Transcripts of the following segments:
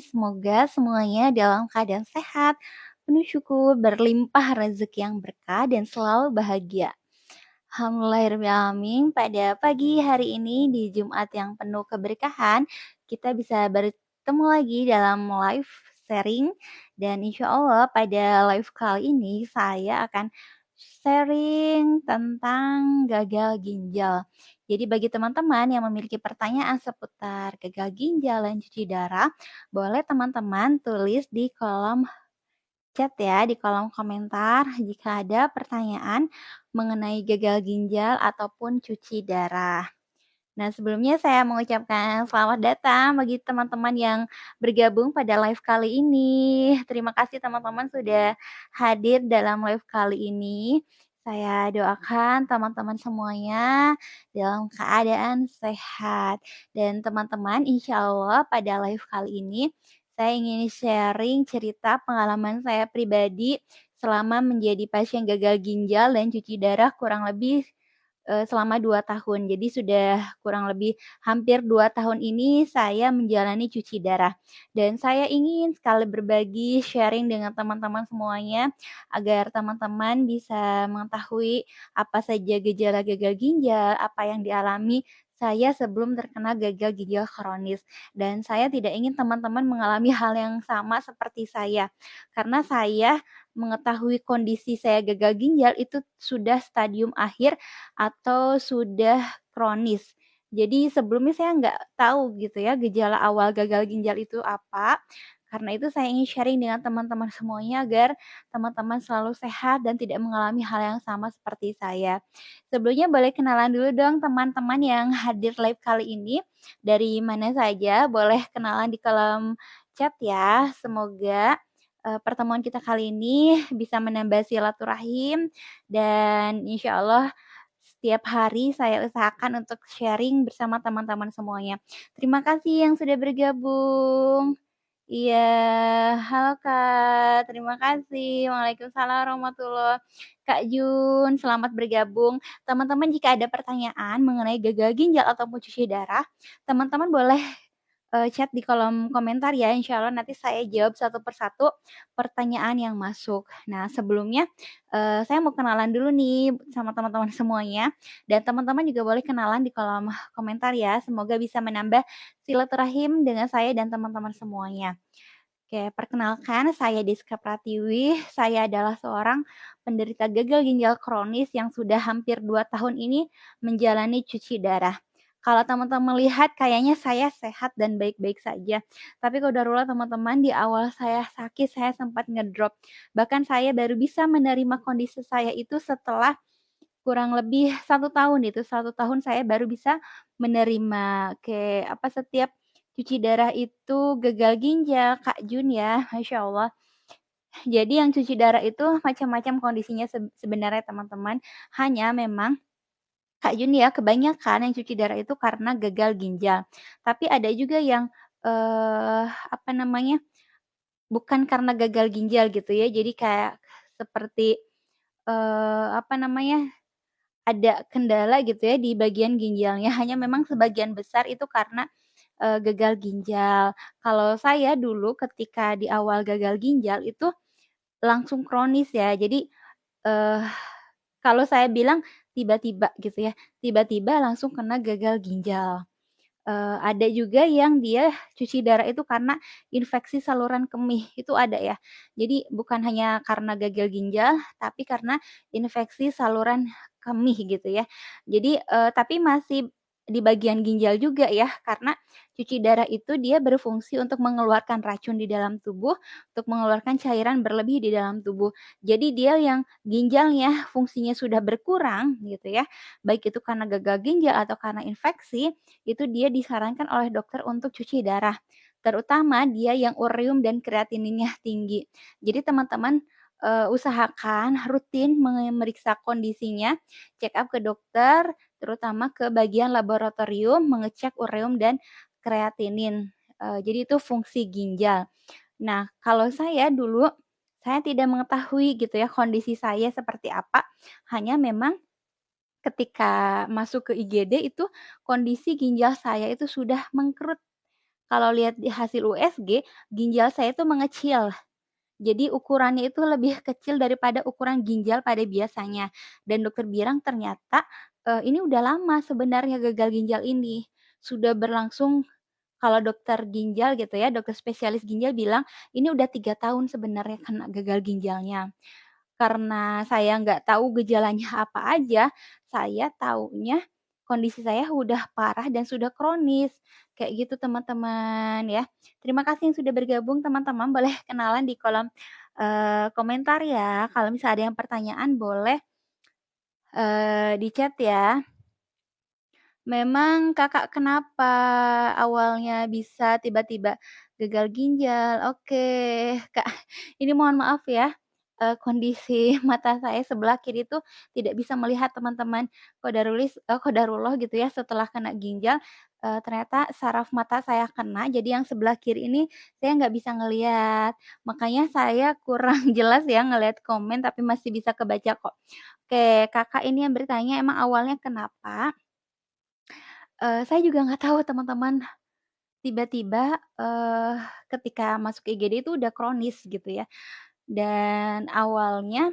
semoga semuanya dalam keadaan sehat, penuh syukur, berlimpah rezeki yang berkah dan selalu bahagia. Alhamdulillahirrahmanirrahim, pada pagi hari ini di Jumat yang penuh keberkahan, kita bisa bertemu lagi dalam live sharing dan insya Allah pada live kali ini saya akan sharing tentang gagal ginjal. Jadi bagi teman-teman yang memiliki pertanyaan seputar gagal ginjal dan cuci darah, boleh teman-teman tulis di kolom chat ya, di kolom komentar jika ada pertanyaan mengenai gagal ginjal ataupun cuci darah. Nah, sebelumnya saya mengucapkan selamat datang bagi teman-teman yang bergabung pada live kali ini. Terima kasih teman-teman sudah hadir dalam live kali ini. Saya doakan teman-teman semuanya dalam keadaan sehat. Dan teman-teman, insya Allah pada live kali ini saya ingin sharing cerita pengalaman saya pribadi selama menjadi pasien gagal ginjal dan cuci darah kurang lebih selama 2 tahun. Jadi sudah kurang lebih hampir 2 tahun ini saya menjalani cuci darah. Dan saya ingin sekali berbagi sharing dengan teman-teman semuanya, agar teman-teman bisa mengetahui apa saja gejala gagal ginjal, apa yang dialami saya sebelum terkena gagal ginjal kronis. Dan saya tidak ingin teman-teman mengalami hal yang sama seperti saya. Karena saya mengetahui kondisi saya gagal ginjal itu sudah stadium akhir atau sudah kronis. Jadi sebelumnya saya nggak tahu gitu ya gejala awal gagal ginjal itu apa. Karena itu saya ingin sharing dengan teman-teman semuanya agar teman-teman selalu sehat dan tidak mengalami hal yang sama seperti saya. Sebelumnya boleh kenalan dulu dong teman-teman yang hadir live kali ini. Dari mana saja boleh kenalan di kolom chat ya. Semoga pertemuan kita kali ini bisa menambah silaturahim dan insya Allah setiap hari saya usahakan untuk sharing bersama teman-teman semuanya. Terima kasih yang sudah bergabung. Iya, halo Kak, terima kasih. Waalaikumsalam warahmatullahi. Kak Jun, selamat bergabung. Teman-teman jika ada pertanyaan mengenai gagal ginjal ataupun cuci darah, teman-teman boleh chat di kolom komentar ya, insya Allah nanti saya jawab satu persatu pertanyaan yang masuk. Nah, sebelumnya, saya mau kenalan dulu nih sama teman-teman semuanya, dan teman-teman juga boleh kenalan di kolom komentar ya, semoga bisa menambah silaturahim dengan saya dan teman-teman semuanya. Oke, perkenalkan saya Diska Pratiwi, saya adalah seorang penderita gagal ginjal kronis yang sudah hampir 2 tahun ini menjalani cuci darah. Kalau teman-teman lihat kayaknya saya sehat dan baik-baik saja. Tapi qadarullah teman-teman, di awal saya sakit saya sempat ngedrop. Bahkan saya baru bisa menerima kondisi saya itu setelah kurang lebih 1 tahun itu, 1 tahun saya baru bisa menerima setiap cuci darah itu gagal ginjal, Kak Jun ya, Masya Allah. Jadi yang cuci darah itu macam-macam kondisinya sebenarnya teman-teman, hanya memang Kak Jun ya, kebanyakan yang cuci darah itu karena gagal ginjal. Tapi ada juga yang, eee, apa namanya, bukan karena gagal ginjal gitu ya, jadi kayak seperti, apa namanya, ada kendala gitu ya di bagian ginjalnya, hanya memang sebagian besar itu karena, gagal ginjal. Kalau saya dulu ketika di awal gagal ginjal itu langsung kronis ya. Jadi, eee, kalau saya bilang tiba-tiba gitu ya, tiba-tiba langsung kena gagal ginjal. Ada juga yang dia cuci darah itu karena infeksi saluran kemih, itu ada ya. Jadi bukan hanya karena gagal ginjal, tapi karena infeksi saluran kemih gitu ya. Jadi, tapi masih di bagian ginjal juga ya, karena cuci darah itu dia berfungsi untuk mengeluarkan racun di dalam tubuh, untuk mengeluarkan cairan berlebih di dalam tubuh. Jadi dia yang ginjalnya fungsinya sudah berkurang gitu ya, baik itu karena gagal ginjal atau karena infeksi, itu dia disarankan oleh dokter untuk cuci darah, terutama dia yang ureum dan kreatininnya tinggi. Jadi teman-teman, usahakan rutin memeriksa kondisinya, check up ke dokter, terutama ke bagian laboratorium mengecek ureum dan kreatinin, jadi itu fungsi ginjal. Nah, kalau saya dulu, saya tidak mengetahui gitu ya kondisi saya seperti apa, hanya memang ketika masuk ke IGD itu kondisi ginjal saya itu sudah mengkerut. kalau lihat di hasil USG, ginjal saya itu mengecil. Jadi ukurannya itu lebih kecil daripada ukuran ginjal pada biasanya. Dan dokter bilang ternyata, ini udah lama sebenarnya gagal ginjal ini. Sudah berlangsung kalau dokter ginjal gitu ya, dokter spesialis ginjal bilang, ini udah 3 tahun sebenarnya kena gagal ginjalnya. Karena saya nggak tahu gejalanya apa aja, saya taunya kondisi saya udah parah dan sudah kronis, kayak gitu teman-teman ya. Terima kasih yang sudah bergabung teman-teman, boleh kenalan di kolom, komentar ya, kalau misalnya ada yang pertanyaan boleh, di chat ya. Memang Kakak kenapa awalnya bisa tiba-tiba gagal ginjal? Oke, Kak, ini mohon maaf ya, kondisi mata saya sebelah kiri itu tidak bisa melihat teman-teman. Qadarullah gitu ya setelah kena ginjal, ternyata saraf mata saya kena, jadi yang sebelah kiri ini saya nggak bisa ngelihat. Makanya saya kurang jelas ya ngelihat komen, tapi masih bisa kebaca kok. Oke, Kakak ini yang bertanya emang awalnya kenapa? Saya juga nggak tahu teman-teman, tiba-tiba, ketika masuk IGD itu udah kronis gitu ya, dan awalnya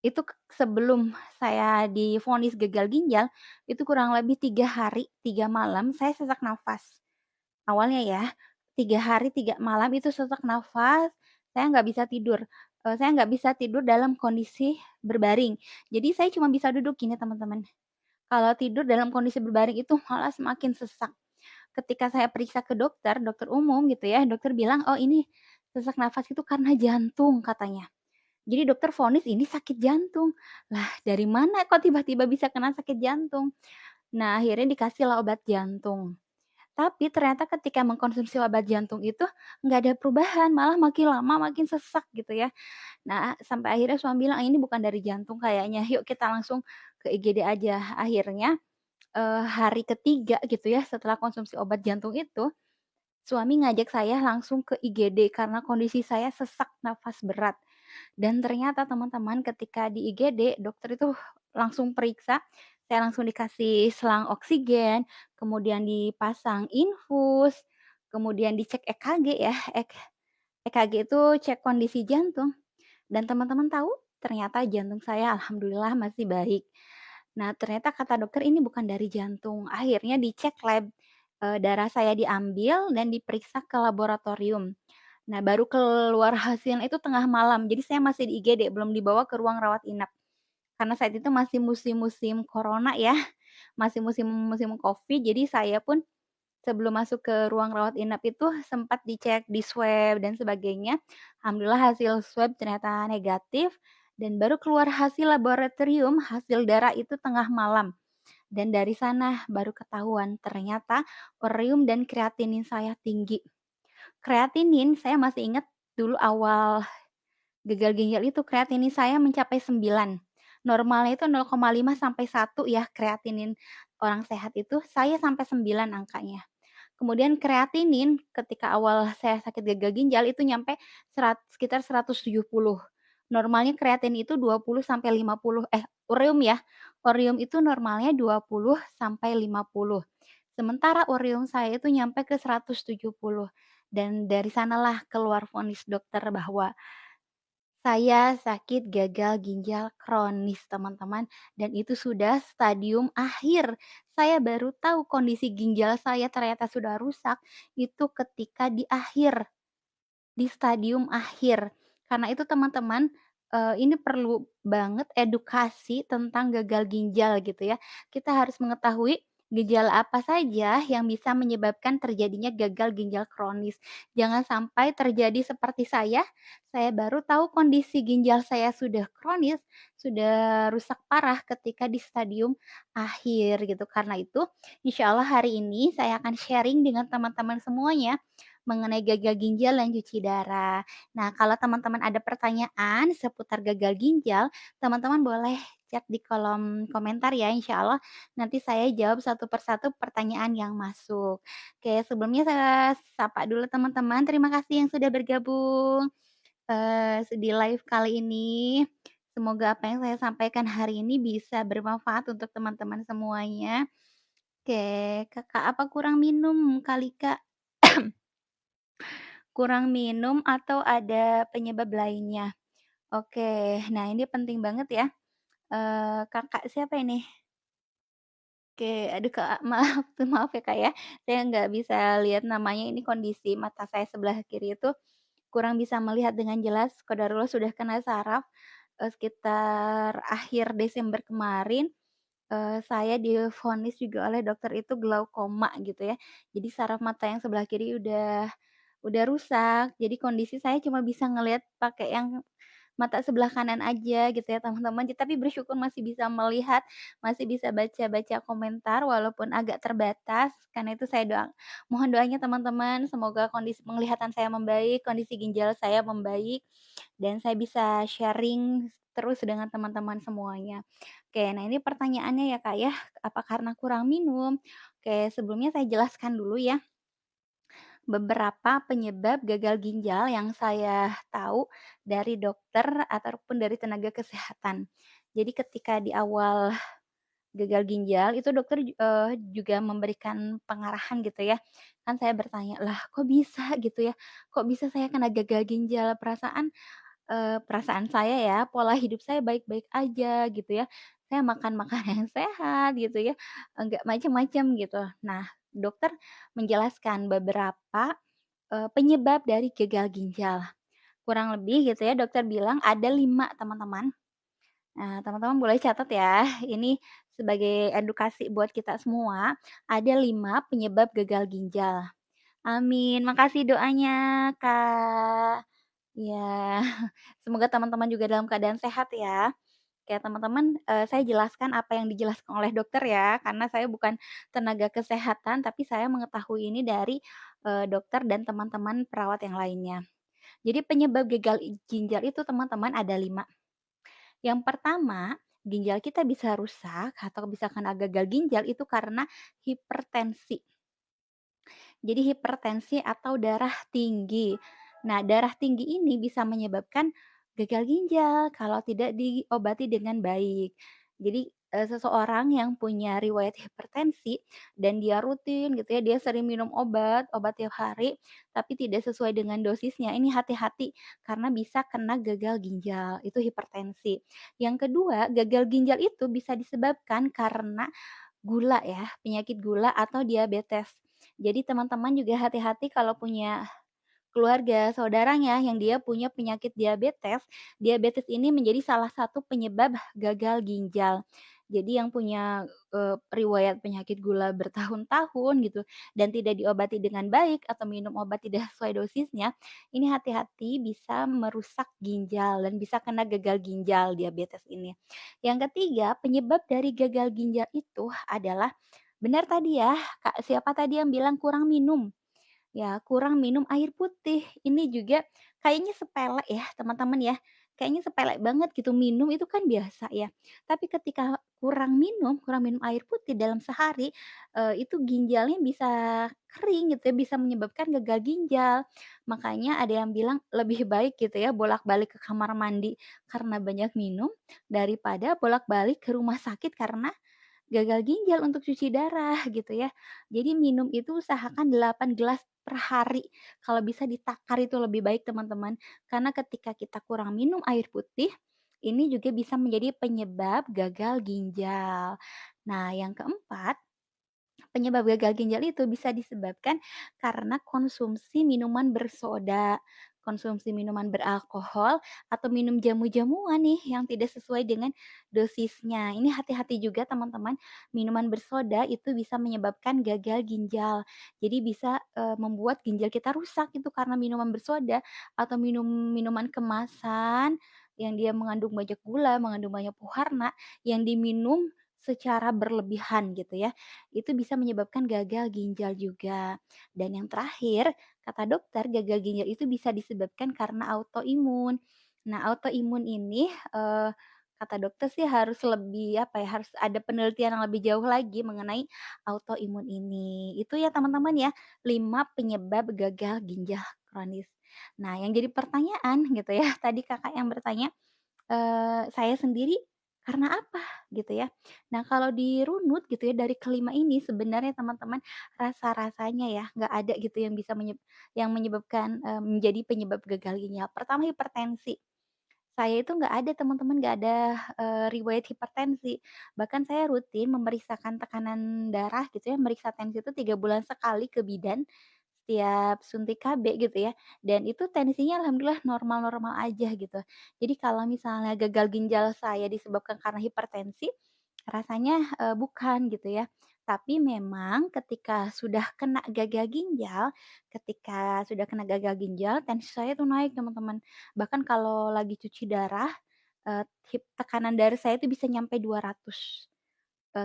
itu sebelum saya divonis gagal ginjal, itu kurang lebih 3 hari 3 malam saya sesak nafas. Awalnya ya, 3 hari 3 malam itu sesak nafas, saya nggak bisa tidur, saya nggak bisa tidur dalam kondisi berbaring. Jadi saya cuma bisa duduk gini teman-teman. Kalau tidur dalam kondisi berbaring itu malah semakin sesak. Ketika saya periksa ke dokter, dokter umum gitu ya, dokter bilang, "Oh ini sesak nafas itu karena jantung," katanya. Jadi dokter vonis ini sakit jantung. Lah dari mana kok tiba-tiba bisa kena sakit jantung? Nah akhirnya dikasihlah obat jantung. Tapi ternyata ketika mengkonsumsi obat jantung itu nggak ada perubahan, malah makin lama makin sesak gitu ya. Nah sampai akhirnya suami bilang, "Ah, ini bukan dari jantung kayaknya, yuk kita langsung ke IGD aja." Akhirnya, hari ketiga gitu ya setelah konsumsi obat jantung itu, suami ngajak saya langsung ke IGD karena kondisi saya sesak nafas berat. Dan ternyata teman-teman ketika di IGD dokter itu langsung periksa, saya langsung dikasih selang oksigen, kemudian dipasang infus, kemudian dicek EKG ya, EKG itu cek kondisi jantung. Dan teman-teman tahu ternyata jantung saya alhamdulillah masih baik. Nah, ternyata kata dokter ini bukan dari jantung. Akhirnya dicek lab, darah saya diambil dan diperiksa ke laboratorium. Nah, baru keluar hasilnya itu tengah malam. Jadi saya masih di IGD, belum dibawa ke ruang rawat inap. Karena saat itu masih musim-musim corona ya, masih musim-musim Covid, jadi saya pun sebelum masuk ke ruang rawat inap itu sempat dicek, di-swab dan sebagainya. Alhamdulillah hasil swab ternyata negatif dan baru keluar hasil laboratorium, hasil darah itu tengah malam. Dan dari sana baru ketahuan ternyata ureum dan kreatinin saya tinggi. Kreatinin saya masih ingat dulu awal gagal ginjal itu kreatinin saya mencapai 9. Normalnya itu 0,5 sampai 1 ya kreatinin orang sehat itu, saya sampai 9 angkanya. Kemudian kreatinin ketika awal saya sakit gagal ginjal itu nyampe sekitar 170. Normalnya kreatinin itu 20 sampai 50, ureum ya. Ureum itu normalnya 20 sampai 50. Sementara ureum saya itu nyampe ke 170. Dan dari sanalah keluar vonis dokter bahwa saya sakit gagal ginjal kronis, teman-teman, dan itu sudah stadium akhir. Saya baru tahu kondisi ginjal saya ternyata sudah rusak itu ketika di akhir, di stadium akhir. Karena itu teman-teman, ini perlu banget edukasi tentang gagal ginjal gitu ya. Kita harus mengetahui gejala apa saja yang bisa menyebabkan terjadinya gagal ginjal kronis. Jangan sampai terjadi seperti saya baru tahu kondisi ginjal saya sudah kronis, sudah rusak parah ketika di stadium akhir gitu. Karena itu, insya Allah hari ini saya akan sharing dengan teman-teman semuanya mengenai gagal ginjal dan cuci darah. Nah, kalau teman-teman ada pertanyaan seputar gagal ginjal, teman-teman boleh chat di kolom komentar ya, insya Allah nanti saya jawab satu persatu pertanyaan yang masuk. Oke, sebelumnya saya sapa dulu teman-teman, terima kasih yang sudah bergabung, di live kali ini. Semoga apa yang saya sampaikan hari ini bisa bermanfaat untuk teman-teman semuanya. Oke, Kakak apa kurang minum kali, Kak? Kurang minum atau ada penyebab lainnya? Oke, nah ini penting banget ya, Kakak siapa ini? Oke, aduh Kak, maaf maaf ya Kak ya, saya nggak bisa lihat namanya, ini kondisi mata saya sebelah kiri itu kurang bisa melihat dengan jelas, qadarullah sudah kena saraf, sekitar akhir Desember kemarin, saya divonis juga oleh dokter itu glaukoma gitu ya. Jadi saraf mata yang sebelah kiri udah rusak, jadi kondisi saya cuma bisa ngelihat pakai yang mata sebelah kanan aja gitu ya teman-teman, tapi bersyukur masih bisa melihat, masih bisa baca-baca komentar walaupun agak terbatas, karena itu saya mohon doanya teman-teman semoga kondisi penglihatan saya membaik, kondisi ginjal saya membaik, dan saya bisa sharing terus dengan teman-teman semuanya. Oke, nah ini pertanyaannya ya Kak ya, apa karena kurang minum? Oke, sebelumnya saya jelaskan dulu ya beberapa penyebab gagal ginjal yang saya tahu dari dokter ataupun dari tenaga kesehatan. Jadi ketika di awal gagal ginjal itu dokter juga memberikan pengarahan gitu ya. Kan saya bertanya, "Lah kok bisa gitu ya? Kok bisa saya kena gagal ginjal? Perasaan saya ya, pola hidup saya baik-baik aja gitu ya. Saya makan makanan yang sehat gitu ya, enggak macam-macam gitu." Nah, dokter menjelaskan beberapa penyebab dari gagal ginjal. Kurang lebih gitu ya, dokter bilang ada 5 teman-teman. Nah, teman-teman boleh catat ya, ini sebagai edukasi buat kita semua, ada 5 penyebab gagal ginjal. Amin, makasih doanya, Kak. Ya, semoga teman-teman juga dalam keadaan sehat ya. Oke teman-teman, saya jelaskan apa yang dijelaskan oleh dokter ya, karena saya bukan tenaga kesehatan, tapi saya mengetahui ini dari, dokter dan teman-teman perawat yang lainnya. Jadi penyebab gagal ginjal itu teman-teman ada 5. Yang pertama, ginjal kita bisa rusak atau bisa kena gagal ginjal itu karena hipertensi. Jadi hipertensi atau darah tinggi. Nah, darah tinggi ini bisa menyebabkan gagal ginjal kalau tidak diobati dengan baik. Jadi, seseorang yang punya riwayat hipertensi dan dia rutin gitu ya, dia sering minum obat tiap hari, tapi tidak sesuai dengan dosisnya, ini hati-hati karena bisa kena gagal ginjal, itu hipertensi. Yang kedua, gagal ginjal itu bisa disebabkan karena gula ya, penyakit gula atau diabetes. Jadi teman-teman juga hati-hati kalau punya keluarga, saudaranya yang dia punya penyakit diabetes. Diabetes ini menjadi salah satu penyebab gagal ginjal. Jadi yang punya, riwayat penyakit gula bertahun-tahun gitu dan tidak diobati dengan baik atau minum obat tidak sesuai dosisnya, ini hati-hati bisa merusak ginjal dan bisa kena gagal ginjal diabetes ini. Yang ketiga, penyebab dari gagal ginjal itu adalah benar tadi ya, Kak, siapa tadi yang bilang kurang minum? Ya, kurang minum air putih. Ini juga kayaknya sepele ya, teman-teman ya. Kayaknya sepele banget gitu, minum itu kan biasa ya. Tapi ketika kurang minum air putih dalam sehari, itu ginjalnya bisa kering gitu ya, bisa menyebabkan gagal ginjal. Makanya ada yang bilang lebih baik gitu ya bolak-balik ke kamar mandi karena banyak minum, daripada bolak-balik ke rumah sakit karena gagal ginjal untuk cuci darah gitu ya. Jadi minum itu usahakan 8 gelas per hari. Kalau bisa ditakar itu lebih baik teman-teman. Karena ketika kita kurang minum air putih, ini juga bisa menjadi penyebab gagal ginjal. Nah, yang keempat, penyebab gagal ginjal itu bisa disebabkan karena konsumsi minuman bersoda, konsumsi minuman beralkohol, atau minum jamu-jamuan nih yang tidak sesuai dengan dosisnya. Ini hati-hati juga teman-teman, minuman bersoda itu bisa menyebabkan gagal ginjal. Jadi bisa, membuat ginjal kita rusak itu karena minuman bersoda atau minum minuman kemasan yang dia mengandung banyak gula, mengandung banyak pewarna, yang diminum secara berlebihan gitu ya itu bisa menyebabkan gagal ginjal juga. Dan yang terakhir, kata dokter gagal ginjal itu bisa disebabkan karena autoimun. Nah, autoimun ini, kata dokter sih harus lebih, apa ya, harus ada penelitian yang lebih jauh lagi mengenai autoimun ini. Itu ya teman-teman ya, 5 penyebab gagal ginjal kronis. Nah, yang jadi pertanyaan gitu ya, tadi Kakak yang bertanya, saya sendiri Karena apa? Gitu ya. Nah, kalau dirunut gitu ya dari kelima ini sebenarnya teman-teman rasa-rasanya ya nggak ada gitu yang bisa yang menyebabkan, menjadi penyebab gagal ginjal. Pertama hipertensi. Saya itu nggak ada teman-teman, nggak ada, riwayat hipertensi. Bahkan saya rutin memeriksakan tekanan darah gitu ya, meriksa tensi itu 3 bulan sekali ke bidan, setiap suntik KB gitu ya, dan itu tensinya alhamdulillah normal-normal aja gitu. Jadi kalau misalnya gagal ginjal saya disebabkan karena hipertensi, rasanya, bukan gitu ya. Tapi memang ketika sudah kena gagal ginjal tensi saya tuh naik teman-teman. Bahkan kalau lagi cuci darah, tekanan darah saya itu bisa nyampe 200,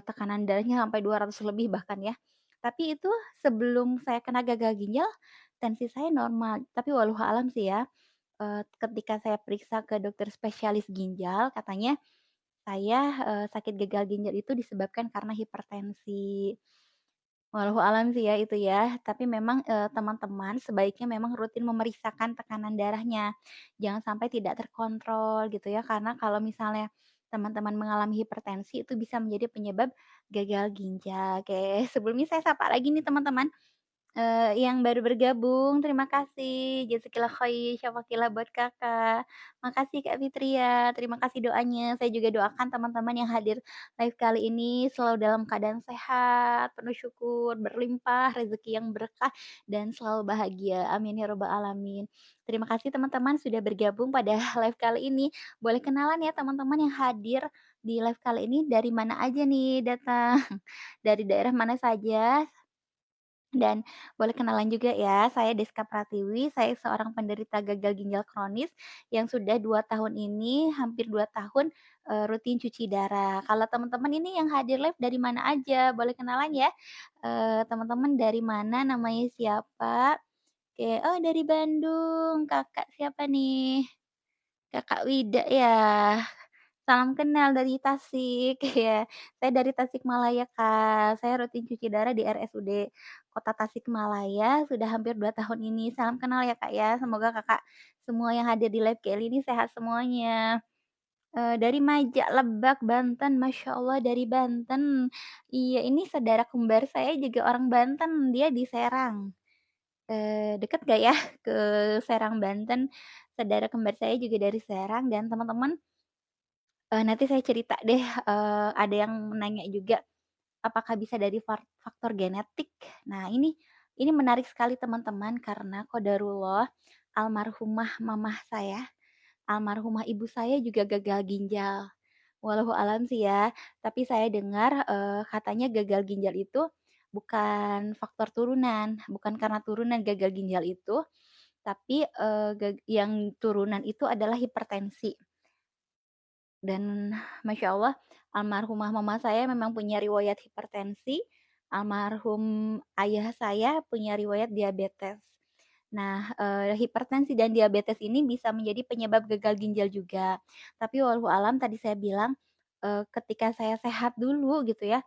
tekanan darahnya sampai 200 lebih bahkan ya. Tapi itu sebelum saya kena gagal ginjal, tensi saya normal. Tapi walau alam sih ya, ketika saya periksa ke dokter spesialis ginjal, katanya saya, sakit gagal ginjal itu disebabkan karena hipertensi. Walau alam sih ya itu ya, tapi memang, teman-teman sebaiknya memang rutin memeriksakan tekanan darahnya. Jangan sampai tidak terkontrol gitu ya, karena kalau misalnya teman-teman mengalami hipertensi itu bisa menjadi penyebab gagal ginjal. Oke, sebelumnya saya sapa lagi nih teman-teman. Yang baru bergabung, terima kasih, jazakillah khair, syafaqillah buat Kakak. Makasih Kak Fitria, terima kasih doanya. Saya juga doakan teman-teman yang hadir live kali ini selalu dalam keadaan sehat, penuh syukur, berlimpah, rezeki yang berkah, dan selalu bahagia. Amin ya robbal alamin. Terima kasih teman-teman sudah bergabung pada live kali ini. Boleh kenalan ya teman-teman yang hadir di live kali ini dari mana aja nih datang, dari daerah mana saja. Dan boleh kenalan juga ya, saya Deska Pratiwi, saya seorang penderita gagal ginjal kronis yang sudah 2 tahun ini, hampir 2 tahun, rutin cuci darah. Kalau teman-teman ini yang hadir live dari mana aja? Boleh kenalan ya, teman-teman dari mana, namanya siapa? Oke, oh dari Bandung, Kakak siapa nih? Kakak Wida ya? Salam kenal dari Tasik, ya. Saya dari Tasikmalaya, Kak. Saya rutin cuci darah di RSUD Kota Tasikmalaya sudah hampir 2 tahun ini. Salam kenal ya, Kak, ya. Semoga Kakak semua yang hadir di live kali ini sehat semuanya. Dari Majak, Lebak, Banten, Masya Allah dari Banten. Iya, ini saudara kembar saya juga orang Banten, dia di Serang. Deket nggak ya ke Serang, Banten? Saudara kembar saya juga dari Serang dan teman-teman. Nanti saya cerita deh, ada yang nanya juga, apakah bisa dari faktor genetik? Nah ini menarik sekali teman-teman karena qadarullah almarhumah mamah saya, almarhumah ibu saya juga gagal ginjal. Walau alam sih ya, tapi saya dengar, katanya gagal ginjal itu bukan faktor turunan, bukan karena turunan gagal ginjal itu, tapi, yang turunan itu adalah hipertensi. Dan Masya Allah, almarhumah mama saya memang punya riwayat hipertensi, almarhum ayah saya punya riwayat diabetes. Nah, hipertensi dan diabetes ini bisa menjadi penyebab gagal ginjal juga. Tapi walau alam tadi saya bilang, ketika saya sehat dulu gitu ya,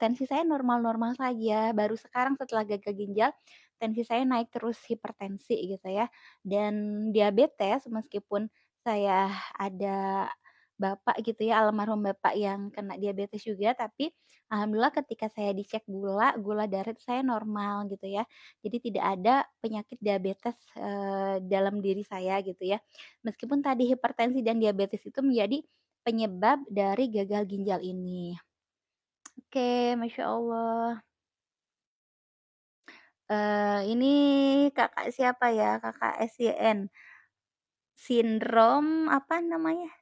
tensi saya normal-normal saja, baru sekarang setelah gagal ginjal, tensi saya naik terus hipertensi gitu ya. Dan diabetes meskipun saya ada bapak gitu ya, almarhum bapak yang kena diabetes juga, tapi alhamdulillah ketika saya dicek gula, gula darah saya normal gitu ya. Jadi tidak ada penyakit diabetes, dalam diri saya gitu ya. Meskipun tadi hipertensi dan diabetes itu menjadi penyebab dari gagal ginjal ini. Oke, Masya Allah. Ini Kakak siapa ya? Kakak SYN. Sindrom apa namanya?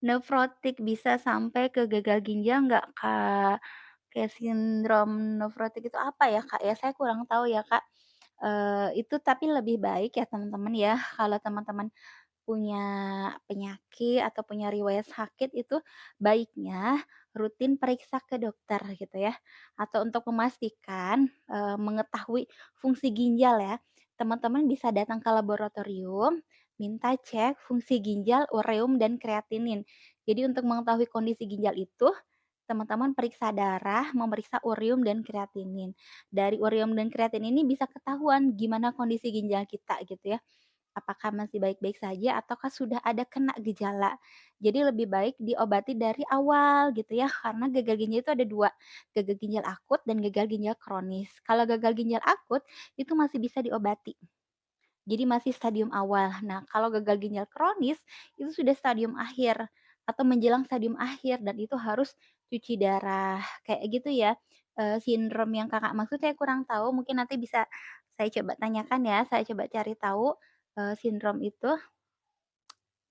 Nefrotik bisa sampai ke gagal ginjal nggak, Kak? Kayak sindrom nefrotik itu apa ya, Kak, ya? Saya kurang tahu ya, Kak. Itu tapi lebih baik ya teman-teman ya, kalau teman-teman punya penyakit atau punya riwayat sakit itu baiknya rutin periksa ke dokter gitu ya. Atau untuk memastikan, mengetahui fungsi ginjal ya, teman-teman bisa datang ke laboratorium, minta cek fungsi ginjal, ureum, dan kreatinin. Jadi untuk mengetahui kondisi ginjal itu, teman-teman periksa darah, memeriksa ureum dan kreatinin. Dari ureum dan kreatinin ini bisa ketahuan gimana kondisi ginjal kita gitu ya. apakah masih baik-baik saja ataukah sudah ada kena gejala. Jadi lebih baik diobati dari awal gitu ya, karena gagal ginjal itu ada 2, gagal ginjal akut dan gagal ginjal kronis. Kalau gagal ginjal akut itu masih bisa diobati. Jadi masih stadium awal. Nah, kalau gagal ginjal kronis itu sudah stadium akhir atau menjelang stadium akhir dan itu harus cuci darah, kayak gitu ya. Sindrom yang Kakak maksud saya kurang tahu, mungkin nanti bisa saya coba tanyakan ya, saya coba cari tahu, sindrom itu.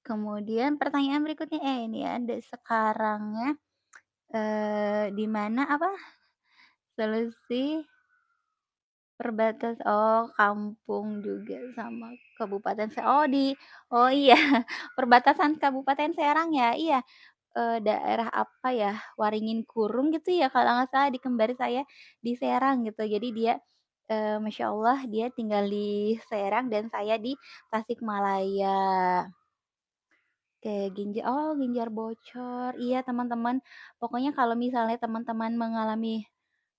Kemudian pertanyaan berikutnya ini ada sekarangnya, di mana apa, solusi perbatas oh kampung juga sama kabupaten oh iya, perbatasan Kabupaten Serang ya? Iya, daerah apa ya, Waringin Kurung gitu ya kalau nggak salah di kembar saya di Serang gitu. Jadi dia, Masya Allah dia tinggal di Serang dan saya di Tasikmalaya. Oke, ginjal bocor. Iya teman-teman, pokoknya kalau misalnya teman-teman mengalami,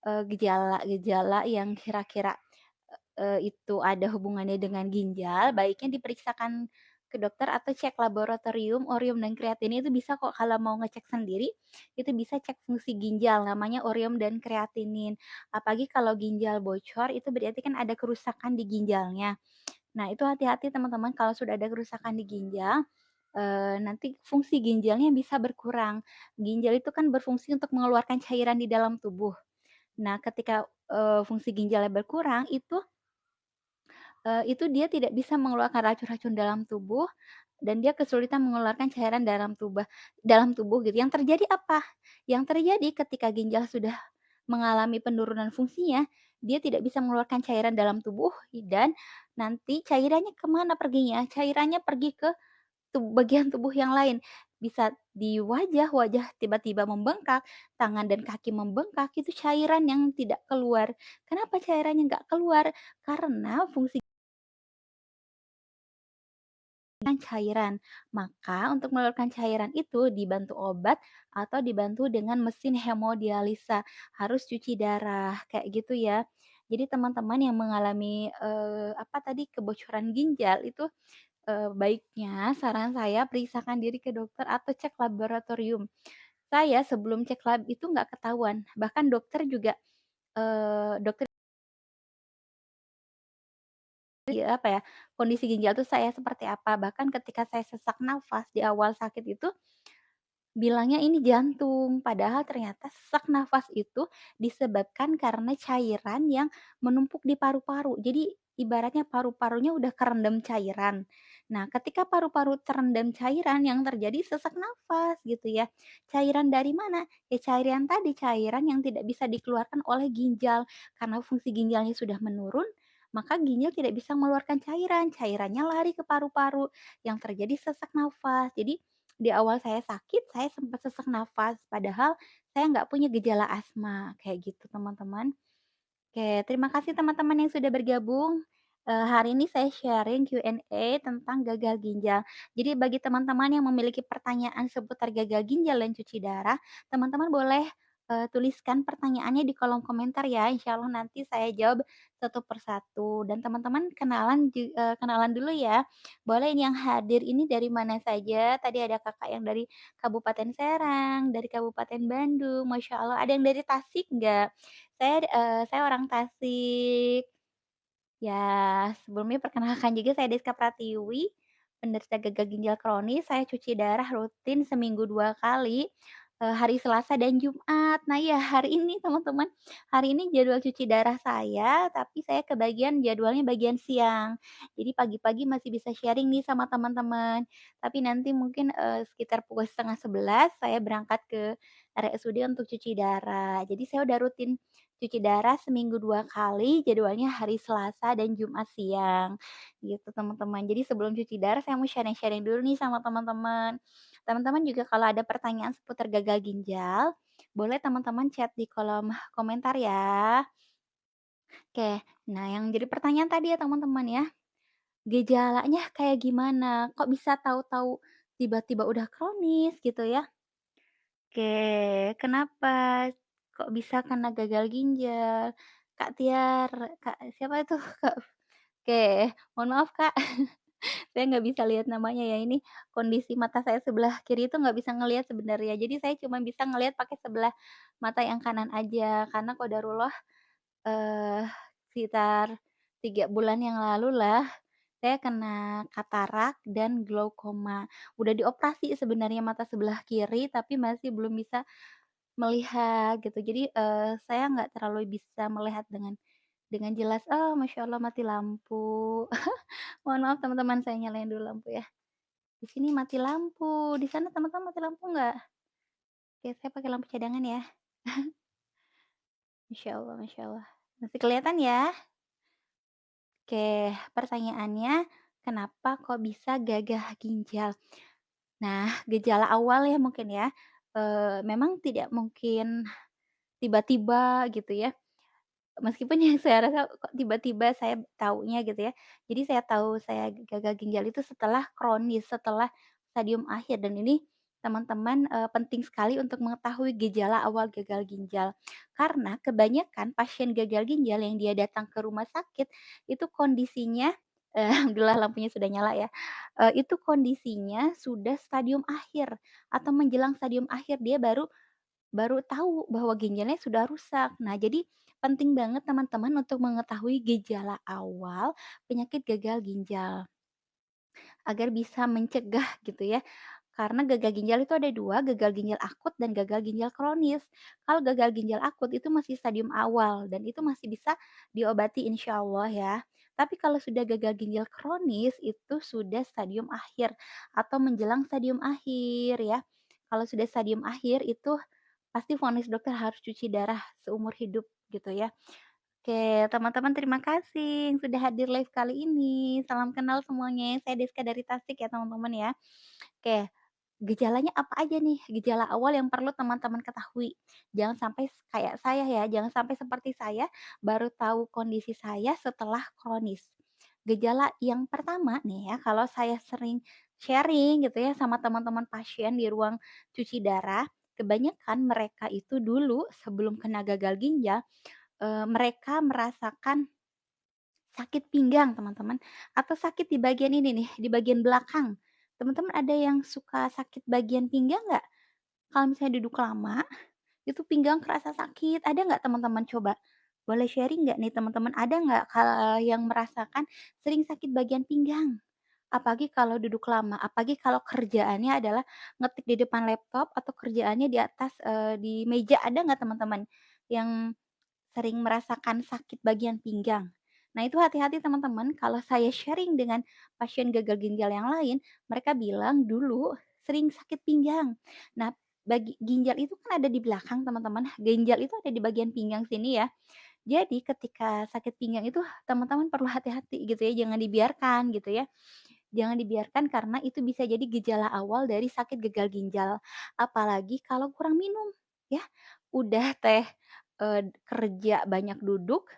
gejala-gejala yang kira-kira itu ada hubungannya dengan ginjal, baiknya diperiksakan ke dokter atau cek laboratorium, ureum dan kreatin itu bisa kok kalau mau ngecek sendiri, itu bisa cek fungsi ginjal namanya ureum dan kreatinin. Apalagi kalau ginjal bocor itu berarti kan ada kerusakan di ginjalnya. Nah, itu hati-hati teman-teman kalau sudah ada kerusakan di ginjal, nanti fungsi ginjalnya bisa berkurang. Ginjal itu kan berfungsi untuk mengeluarkan cairan di dalam tubuh. Nah, ketika, fungsi ginjalnya berkurang itu dia tidak bisa mengeluarkan racun-racun dalam tubuh dan dia kesulitan mengeluarkan cairan dalam tubuh gitu. Yang terjadi apa? Yang terjadi ketika ginjal sudah mengalami penurunan fungsinya, dia tidak bisa mengeluarkan cairan dalam tubuh dan nanti cairannya kemana perginya? Cairannya pergi ke bagian tubuh yang lain. Bisa di wajah, wajah tiba-tiba membengkak, tangan dan kaki membengkak, itu cairan yang tidak keluar. Kenapa cairannya nggak keluar? Karena fungsi cairan. Maka untuk mengeluarkan cairan itu dibantu obat atau dibantu dengan mesin hemodialisa, harus cuci darah, kayak gitu ya. Jadi teman-teman yang mengalami, apa tadi, kebocoran ginjal itu, baiknya saran saya periksakan diri ke dokter atau cek laboratorium. Saya sebelum cek lab itu nggak ketahuan, bahkan dokter juga, dokter apa ya, kondisi ginjal tuh saya seperti apa, bahkan ketika saya sesak nafas di awal sakit itu bilangnya ini jantung, padahal ternyata sesak nafas itu disebabkan karena cairan yang menumpuk di paru-paru. Jadi ibaratnya paru-parunya udah kerendam cairan. Nah, ketika paru-paru terendam cairan yang terjadi sesak nafas gitu ya. Cairan dari mana? Ya cairan tadi, cairan yang tidak bisa dikeluarkan oleh ginjal. Karena fungsi ginjalnya sudah menurun, maka ginjal tidak bisa mengeluarkan cairan. Cairannya lari ke paru-paru yang terjadi sesak nafas. Jadi di awal saya sakit, saya sempat sesak nafas, padahal saya nggak punya gejala asma, kayak gitu teman-teman. Oke, terima kasih teman-teman yang sudah bergabung. Hari ini saya sharing Q&A tentang gagal ginjal. Jadi bagi teman-teman yang memiliki pertanyaan seputar gagal ginjal dan cuci darah, teman-teman boleh, tuliskan pertanyaannya di kolom komentar ya, insya Allah nanti saya jawab satu persatu dan teman-teman kenalan dulu ya. Boleh ini yang hadir ini dari mana saja, tadi ada Kakak yang dari Kabupaten Serang, dari Kabupaten Bandung, Masya Allah, ada yang dari Tasik nggak? Saya orang Tasik. Ya, sebelumnya perkenalkan juga saya Deska Pratiwi, penderita gagal ginjal kronis. Saya cuci darah rutin seminggu 2 kali, hari Selasa dan Jumat. Nah iya, hari ini teman-teman, hari ini jadwal cuci darah saya, tapi saya kebagian jadwalnya bagian siang. Jadi pagi-pagi masih bisa sharing nih sama teman-teman. Tapi nanti mungkin, sekitar pukul 10:30 saya berangkat ke RSUD untuk cuci darah. Jadi saya udah rutin cuci darah seminggu 2 kali, jadwalnya hari Selasa dan Jumat siang, gitu teman-teman. Jadi sebelum cuci darah saya mau sharing-sharing dulu nih sama teman-teman. Teman-teman juga kalau ada pertanyaan seputar gagal ginjal, boleh teman-teman chat di kolom komentar ya. Oke, nah yang jadi pertanyaan tadi ya teman-teman ya, gejalanya kayak gimana? Kok bisa tahu-tahu tiba-tiba udah kronis gitu ya? Oke, kenapa? Kok bisa kena gagal ginjal? Kak Tiar, Kak siapa itu? Kak oke, mohon maaf Kak. Saya nggak bisa lihat namanya ya, ini kondisi mata saya sebelah kiri itu nggak bisa ngelihat sebenarnya. Jadi saya cuma bisa ngelihat pakai sebelah mata yang kanan aja, karena qadarullah, eee, sekitar 3 bulan yang lalu lah, saya kena katarak dan glaukoma. Udah dioperasi sebenarnya mata sebelah kiri, tapi masih belum bisa melihat gitu. Jadi, saya nggak terlalu bisa melihat dengan jelas. Oh, masya Allah mati lampu. Mohon maaf teman-teman, saya nyalain dulu lampu ya. Di sini mati lampu, di sana teman-teman mati lampu nggak? Oke, saya pakai lampu cadangan ya. Masya Allah masya Allah. Masih kelihatan ya? Oke, pertanyaannya, kenapa kok bisa gagah ginjal? Nah, gejala awal ya mungkin ya, memang tidak mungkin tiba-tiba gitu ya. Meskipun yang saya rasa kok tiba-tiba saya taunya gitu ya. Jadi saya tahu saya gagal ginjal itu setelah kronis, setelah stadium akhir dan ini teman-teman, penting sekali untuk mengetahui gejala awal gagal ginjal. Karena kebanyakan pasien gagal ginjal yang dia datang ke rumah sakit itu kondisinya alhamdulillah lampunya sudah nyala ya, itu kondisinya sudah stadium akhir atau menjelang stadium akhir dia baru Baru tahu bahwa ginjalnya sudah rusak. Nah, jadi penting banget teman-teman untuk mengetahui gejala awal penyakit gagal ginjal agar bisa mencegah gitu ya. Karena gagal ginjal itu ada 2, gagal ginjal akut dan gagal ginjal kronis. Kalau gagal ginjal akut itu masih stadium awal dan itu masih bisa diobati insya Allah ya. Tapi kalau sudah gagal ginjal kronis itu sudah stadium akhir atau menjelang stadium akhir ya. Kalau sudah stadium akhir itu pasti vonis dokter harus cuci darah seumur hidup gitu ya. Oke, teman-teman terima kasih yang sudah hadir live kali ini. Salam kenal semuanya. Saya Deska dari Tasik ya teman-teman ya. Oke, gejalanya apa aja nih? Gejala awal yang perlu teman-teman ketahui. Jangan sampai kayak saya ya, jangan sampai seperti saya baru tahu kondisi saya setelah kronis. Gejala yang pertama nih ya, kalau saya sering sharing gitu ya sama teman-teman pasien di ruang cuci darah, kebanyakan mereka itu dulu sebelum kena gagal ginjal, mereka merasakan sakit pinggang teman-teman, atau sakit di bagian ini nih, di bagian belakang. Teman-teman ada yang suka sakit bagian pinggang nggak? Kalau misalnya duduk lama, itu pinggang kerasa sakit, ada nggak teman-teman coba? Boleh sharing nggak nih teman-teman, ada nggak yang merasakan sering sakit bagian pinggang? Apalagi kalau duduk lama, apalagi kalau kerjaannya adalah ngetik di depan laptop atau kerjaannya di atas, di meja, ada nggak teman-teman yang sering merasakan sakit bagian pinggang? Nah itu hati-hati teman-teman, kalau saya sharing dengan pasien gagal ginjal yang lain, mereka bilang dulu sering sakit pinggang. Nah ginjal itu kan ada di belakang teman-teman, ginjal itu ada di bagian pinggang sini ya. Jadi ketika sakit pinggang itu teman-teman perlu hati-hati gitu ya, jangan dibiarkan gitu ya. Jangan dibiarkan karena itu bisa jadi gejala awal dari sakit gagal ginjal. Apalagi kalau kurang minum ya. Udah teh, kerja banyak duduk,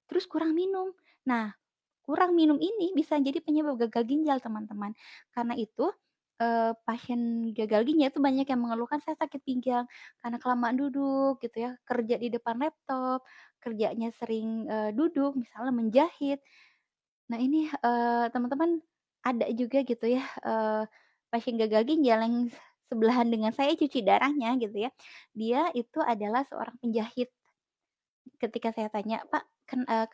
terus kurang minum. Nah, kurang minum ini bisa jadi penyebab gagal ginjal teman-teman. Karena itu, pasien gagal ginjal itu banyak yang mengeluhkan, "Saya sakit pinggang karena kelamaan duduk," gitu ya, kerja di depan laptop, kerjanya sering, duduk, misalnya menjahit. Nah ini, teman-teman ada juga gitu ya, pasien gagal ginjal yang sebelahan dengan saya cuci darahnya gitu ya. Dia itu adalah seorang penjahit. Ketika saya tanya, "Pak,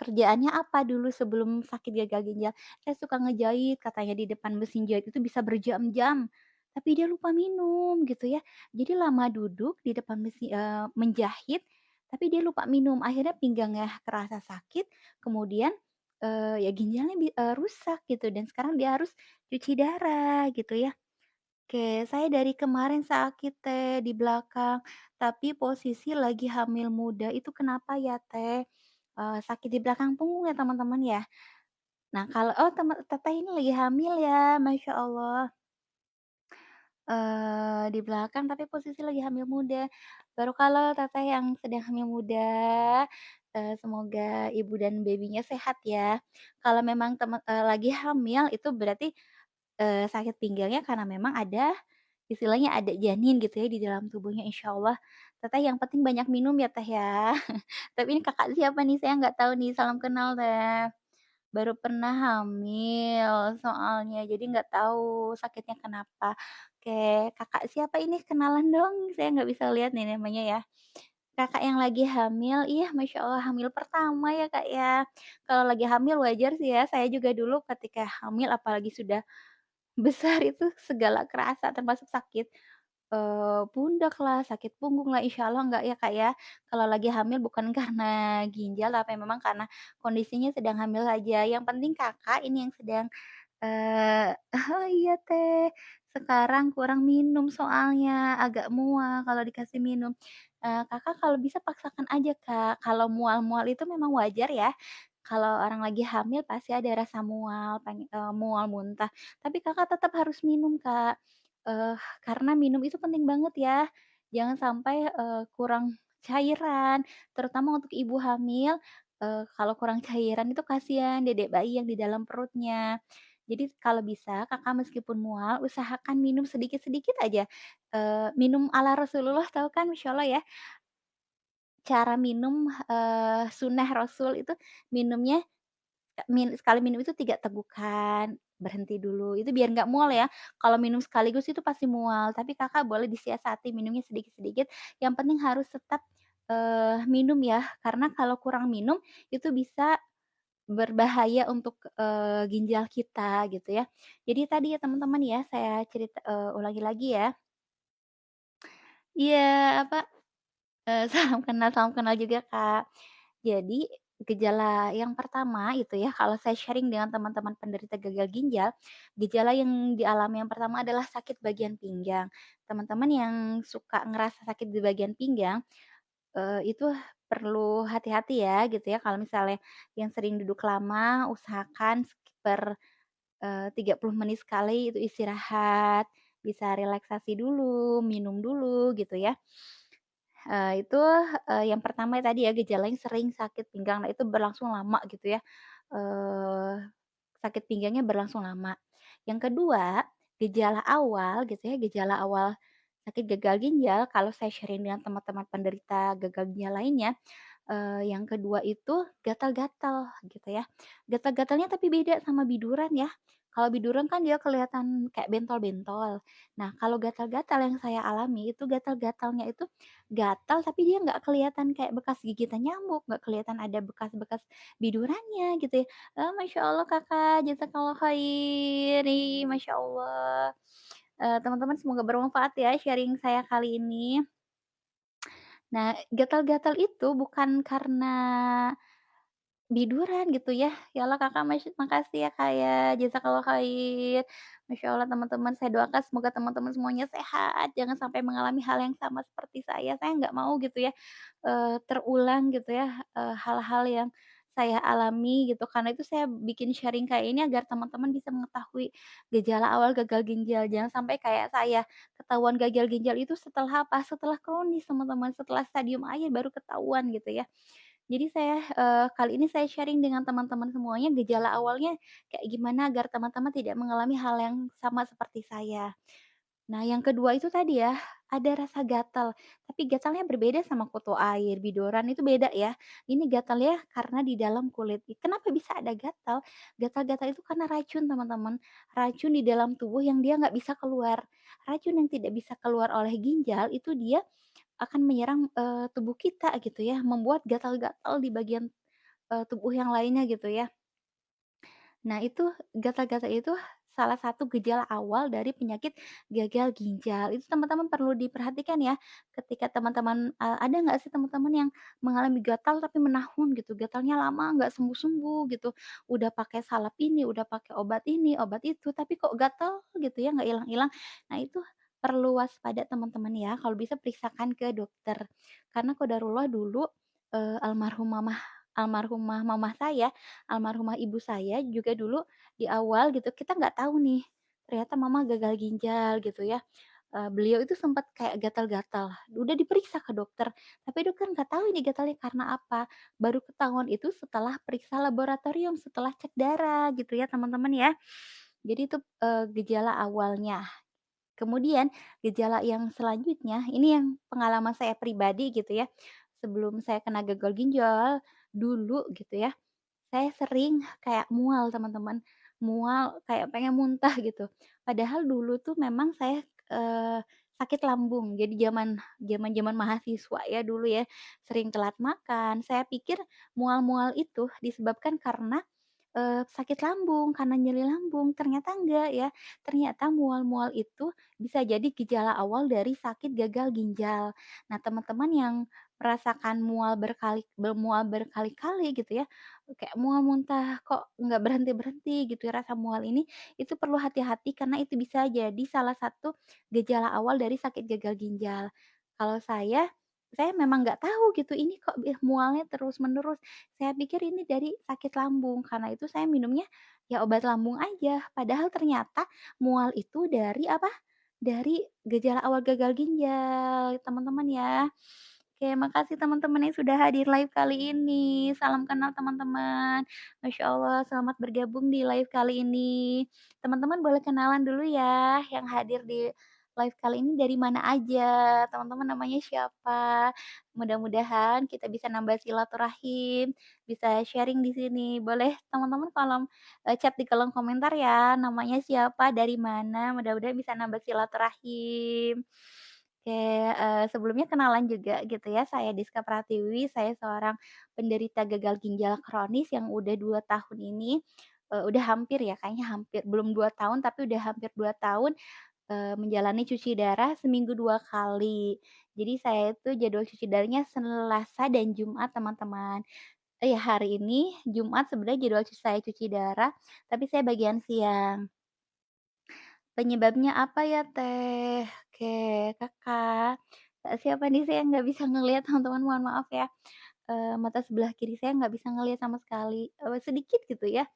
kerjaannya apa dulu sebelum sakit gagal ginjal?" "Saya suka ngejahit," katanya, "di depan mesin jahit itu bisa berjam-jam." Tapi dia lupa minum gitu ya. Jadi lama duduk di depan mesin menjahit, tapi dia lupa minum. Akhirnya pinggangnya kerasa sakit, kemudian, ya ginjalnya rusak gitu dan sekarang dia harus cuci darah gitu ya. Oke, saya dari kemarin sakit Teh di belakang, tapi posisi lagi hamil muda, itu kenapa ya Teh? Sakit di belakang punggung ya teman-teman ya? Nah kalau oh Teteh ini lagi hamil ya, Masya Allah, di belakang tapi posisi lagi hamil muda. Baru kalau Teteh yang sedang hamil muda, semoga ibu dan babynya sehat ya. Kalau memang lagi hamil itu berarti, sakit pinggangnya karena memang ada istilahnya ada janin gitu ya di dalam tubuhnya insyaallah. Teteh yang penting banyak minum ya Teh ya. Tapi ini Kakak siapa nih? Saya nggak tahu nih, salam kenal Teh. baru pernah hamil soalnya, jadi nggak tahu sakitnya kenapa. Oke, Kakak siapa ini? Kenalan dong, saya nggak bisa lihat nih namanya ya. Kakak yang lagi hamil, iya Masya Allah hamil pertama ya Kak ya. Kalau lagi hamil wajar sih ya, saya juga dulu ketika hamil apalagi sudah besar itu segala kerasa termasuk sakit, pundaklah, sakit punggunglah, insya Allah enggak ya, Kak, ya. Kalau lagi hamil bukan karena ginjal tapi memang karena kondisinya sedang hamil saja. Yang penting Kakak ini yang sedang, oh iya teh, sekarang kurang minum soalnya, agak mual kalau dikasih minum. Kakak kalau bisa paksakan aja, Kak. Kalau mual-mual itu memang wajar ya, kalau orang lagi hamil pasti ada rasa mual, mual muntah, tapi Kakak tetap harus minum, Kak. Karena minum itu penting banget ya, jangan sampai, kurang cairan, terutama untuk ibu hamil, kalau kurang cairan itu kasihan dedek bayi yang di dalam perutnya. Jadi kalau bisa Kakak meskipun mual usahakan minum sedikit-sedikit aja, minum ala Rasulullah tahu kan? Masya Allah ya, cara minum, sunnah Rasul itu minumnya sekali minum itu 3 tegukan, berhenti dulu, itu biar nggak mual ya. Kalau minum sekaligus itu pasti mual, tapi Kakak boleh disiasati minumnya sedikit-sedikit, yang penting harus tetap, minum ya, karena kalau kurang minum itu bisa berbahaya untuk, ginjal kita gitu ya. Jadi tadi ya teman-teman ya, saya ulangi lagi ya. Iya, apa, salam kenal juga, Kak. Jadi, gejala yang pertama itu ya, kalau saya sharing dengan teman-teman penderita gagal ginjal, gejala yang dialami yang pertama adalah sakit bagian pinggang. Teman-teman yang suka ngerasa sakit di bagian pinggang, itu perlu hati-hati ya gitu ya, kalau misalnya yang sering duduk lama, usahakan 30 menit sekali itu istirahat, bisa relaksasi dulu, minum dulu gitu ya. Itu, yang pertama tadi ya gejalanya sering sakit pinggang, nah itu berlangsung lama gitu ya, eee, sakit pinggangnya berlangsung lama. Yang kedua, gejala awal gitu ya, gejala awal sakit gagal ginjal kalau saya sharing dengan teman-teman penderita gagal ginjal lainnya, yang kedua itu gatal-gatal gitu ya. Gatal-gatalnya tapi beda sama biduran ya. Kalau biduran kan dia kelihatan kayak bentol-bentol. Nah, kalau gatal-gatal yang saya alami itu gatal-gatalnya itu gatal tapi dia nggak kelihatan kayak bekas gigitan nyamuk, nggak kelihatan ada bekas-bekas bidurannya gitu ya. Masya Allah Kakak, jazakallah khair. Ih, Masya Allah. Teman-teman semoga bermanfaat ya sharing saya kali ini. Nah, gatal-gatal itu bukan karena biduran gitu ya. Ya Allah Kakak makasih ya Kak ya, jazakallah khair. Masya Allah teman-teman saya doakan semoga teman-teman semuanya sehat, jangan sampai mengalami hal yang sama seperti saya. Saya nggak mau gitu ya, terulang gitu ya, hal-hal yang saya alami gitu. Karena itu saya bikin sharing kayak ini agar teman-teman bisa mengetahui gejala awal gagal ginjal. Jangan sampai kayak saya, ketahuan gagal ginjal itu setelah apa? Setelah kronis teman-teman, setelah stadium akhir baru ketahuan gitu ya. Jadi saya, kali ini saya sharing dengan teman-teman semuanya gejala awalnya kayak gimana agar teman-teman tidak mengalami hal yang sama seperti saya. Nah yang kedua itu tadi ya, ada rasa gatal, tapi gatalnya berbeda sama kutu air, bidoran itu beda ya. Ini gatalnya karena di dalam kulit. Kenapa bisa ada gatal? Gatal-gatal itu karena racun teman-teman, racun di dalam tubuh yang dia nggak bisa keluar. Racun yang tidak bisa keluar oleh ginjal itu dia akan menyerang, tubuh kita gitu ya, membuat gatal-gatal di bagian, tubuh yang lainnya gitu ya. Nah itu, gatal-gatal itu salah satu gejala awal dari penyakit gagal ginjal. Itu teman-teman perlu diperhatikan ya, ketika teman-teman ada nggak sih teman-teman yang mengalami gatal tapi menahun gitu, gatalnya lama nggak sembuh-sembuh gitu, udah pakai salep ini, udah pakai obat ini, obat itu, tapi kok gatal gitu ya, nggak hilang-hilang. Nah itu perlu waspada teman-teman ya, kalau bisa periksakan ke dokter. Karena qadarullah dulu, almarhumah mamah saya, almarhumah ibu saya juga dulu di awal gitu, kita nggak tahu nih, ternyata mama gagal ginjal gitu ya. Beliau itu sempat kayak gatal-gatal, udah diperiksa ke dokter, tapi dokter nggak tahu ini gatalnya karena apa. Baru ketahuan itu setelah periksa laboratorium, setelah cek darah gitu ya teman-teman ya. Jadi itu, gejala awalnya. Kemudian gejala yang selanjutnya, ini yang pengalaman saya pribadi gitu ya, sebelum saya kena gagal ginjal, dulu gitu ya, saya sering kayak mual teman-teman, mual kayak pengen muntah gitu. Padahal dulu tuh memang saya, sakit lambung. Jadi zaman-zaman mahasiswa ya dulu ya, sering telat makan. Saya pikir mual-mual itu disebabkan karena sakit lambung, karena nyeri lambung, ternyata enggak ya. Ternyata mual-mual itu bisa jadi gejala awal dari sakit gagal ginjal. Nah, teman-teman yang merasakan mual berkali-kali gitu ya, kayak mual muntah kok nggak berhenti-berhenti gitu ya rasa mual ini, itu perlu hati-hati karena itu bisa jadi salah satu gejala awal dari sakit gagal ginjal. Kalau saya memang nggak tahu gitu, ini kok mualnya terus-menerus. Saya pikir ini dari sakit lambung, karena itu saya minumnya ya obat lambung aja. Padahal ternyata mual itu dari apa, dari gejala awal gagal ginjal, teman-teman ya. Oke, makasih teman-teman yang sudah hadir live kali ini. Salam kenal teman-teman. Masya Allah, selamat bergabung di live kali ini. Teman-teman boleh kenalan dulu ya, yang hadir di live kali ini dari mana aja, teman-teman namanya siapa. Mudah-mudahan kita bisa nambah silaturahim, bisa sharing di sini. Boleh teman-teman chat di kolom komentar ya, namanya siapa, dari mana, mudah-mudahan bisa nambah silaturahim. Oke, sebelumnya kenalan juga gitu ya, saya Diska Pratiwi, saya seorang penderita gagal ginjal kronis yang udah 2 tahun ini, udah hampir ya, kayaknya hampir, belum 2 tahun, tapi udah hampir 2 tahun, menjalani cuci darah seminggu 2 kali. Jadi saya itu jadwal cuci darahnya Selasa dan Jumat, teman-teman. Iya, hari ini Jumat sebenarnya jadwal saya cuci darah, tapi saya bagian siang. Penyebabnya apa ya, Teh? Oke, Kakak. Siapa nih, saya nggak bisa ngelihat teman-teman, mohon maaf ya. Mata sebelah kiri saya nggak bisa ngelihat sama sekali, sedikit gitu ya.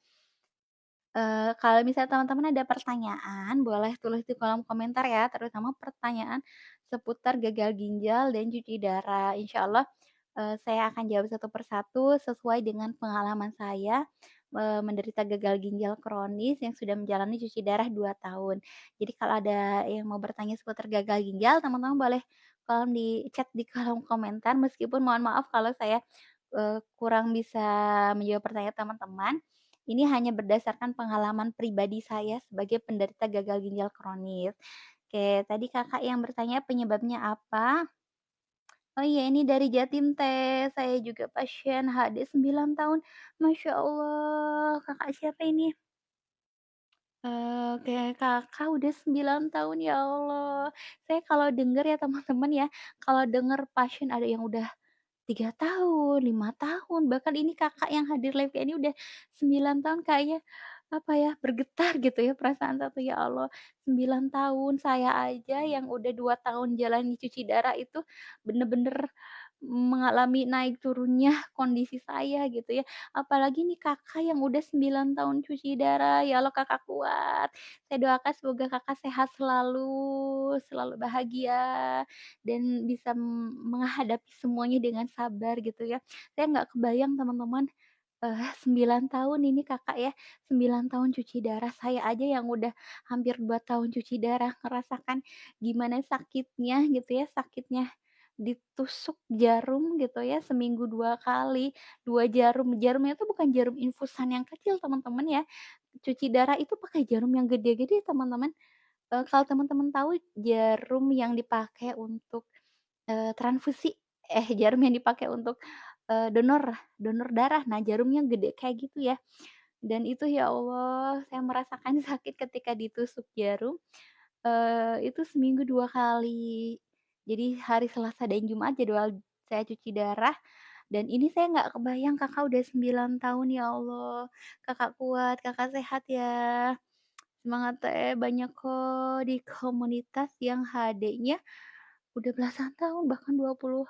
Kalau misalnya teman-teman ada pertanyaan, boleh tulis di kolom komentar ya, terutama pertanyaan seputar gagal ginjal dan cuci darah. Insya Allah, saya akan jawab satu persatu sesuai dengan pengalaman saya, menderita gagal ginjal kronis yang sudah menjalani cuci darah 2 tahun. Jadi kalau ada yang mau bertanya seputar gagal ginjal, teman-teman boleh di chat di kolom komentar, meskipun mohon maaf kalau saya, kurang bisa menjawab pertanyaan teman-teman. Ini hanya berdasarkan pengalaman pribadi saya sebagai penderita gagal ginjal kronis. Oke, tadi Kakak yang bertanya penyebabnya apa? Oh iya, ini dari Jatim Teh, saya juga pasien HD 9 tahun. Masya Allah, Kakak siapa ini? Oke, Kakak udah 9 tahun, ya Allah. Saya kalau denger ya teman-teman ya, kalau denger pasien ada yang udah 3 tahun, 5 tahun, bahkan ini Kakak yang hadir live ini udah 9 tahun, kayaknya, apa ya, bergetar gitu ya perasaan satu, ya Allah, 9 tahun, saya aja yang udah 2 tahun jalani cuci darah itu bener-bener mengalami naik turunnya kondisi saya gitu ya. Apalagi nih Kakak yang udah 9 tahun cuci darah, ya Allah Kakak kuat. Saya doakan semoga Kakak sehat selalu, selalu bahagia, dan bisa menghadapi semuanya dengan sabar gitu ya. Saya nggak kebayang teman-teman, 9 tahun ini Kakak ya, 9 tahun cuci darah, saya aja yang udah hampir 2 tahun cuci darah ngerasakan gimana sakitnya gitu ya, sakitnya ditusuk jarum gitu ya seminggu 2 kali, 2 jarum, jarumnya itu bukan jarum infusan yang kecil teman-teman ya, cuci darah itu pakai jarum yang gede-gede teman-teman. Kalau teman-teman tahu jarum yang dipakai untuk, transfusi jarum yang dipakai untuk, donor donor darah. Nah, jarumnya gede kayak gitu ya. Dan itu ya Allah, saya merasakan sakit ketika ditusuk jarum, itu seminggu 2 kali. Jadi hari Selasa dan Jumat jadwal saya cuci darah, dan ini saya nggak kebayang Kakak udah 9 tahun, ya Allah. Kakak kuat, Kakak sehat ya. Semangat Teh, banyak kok di komunitas yang HD-nya udah belasan tahun, bahkan 20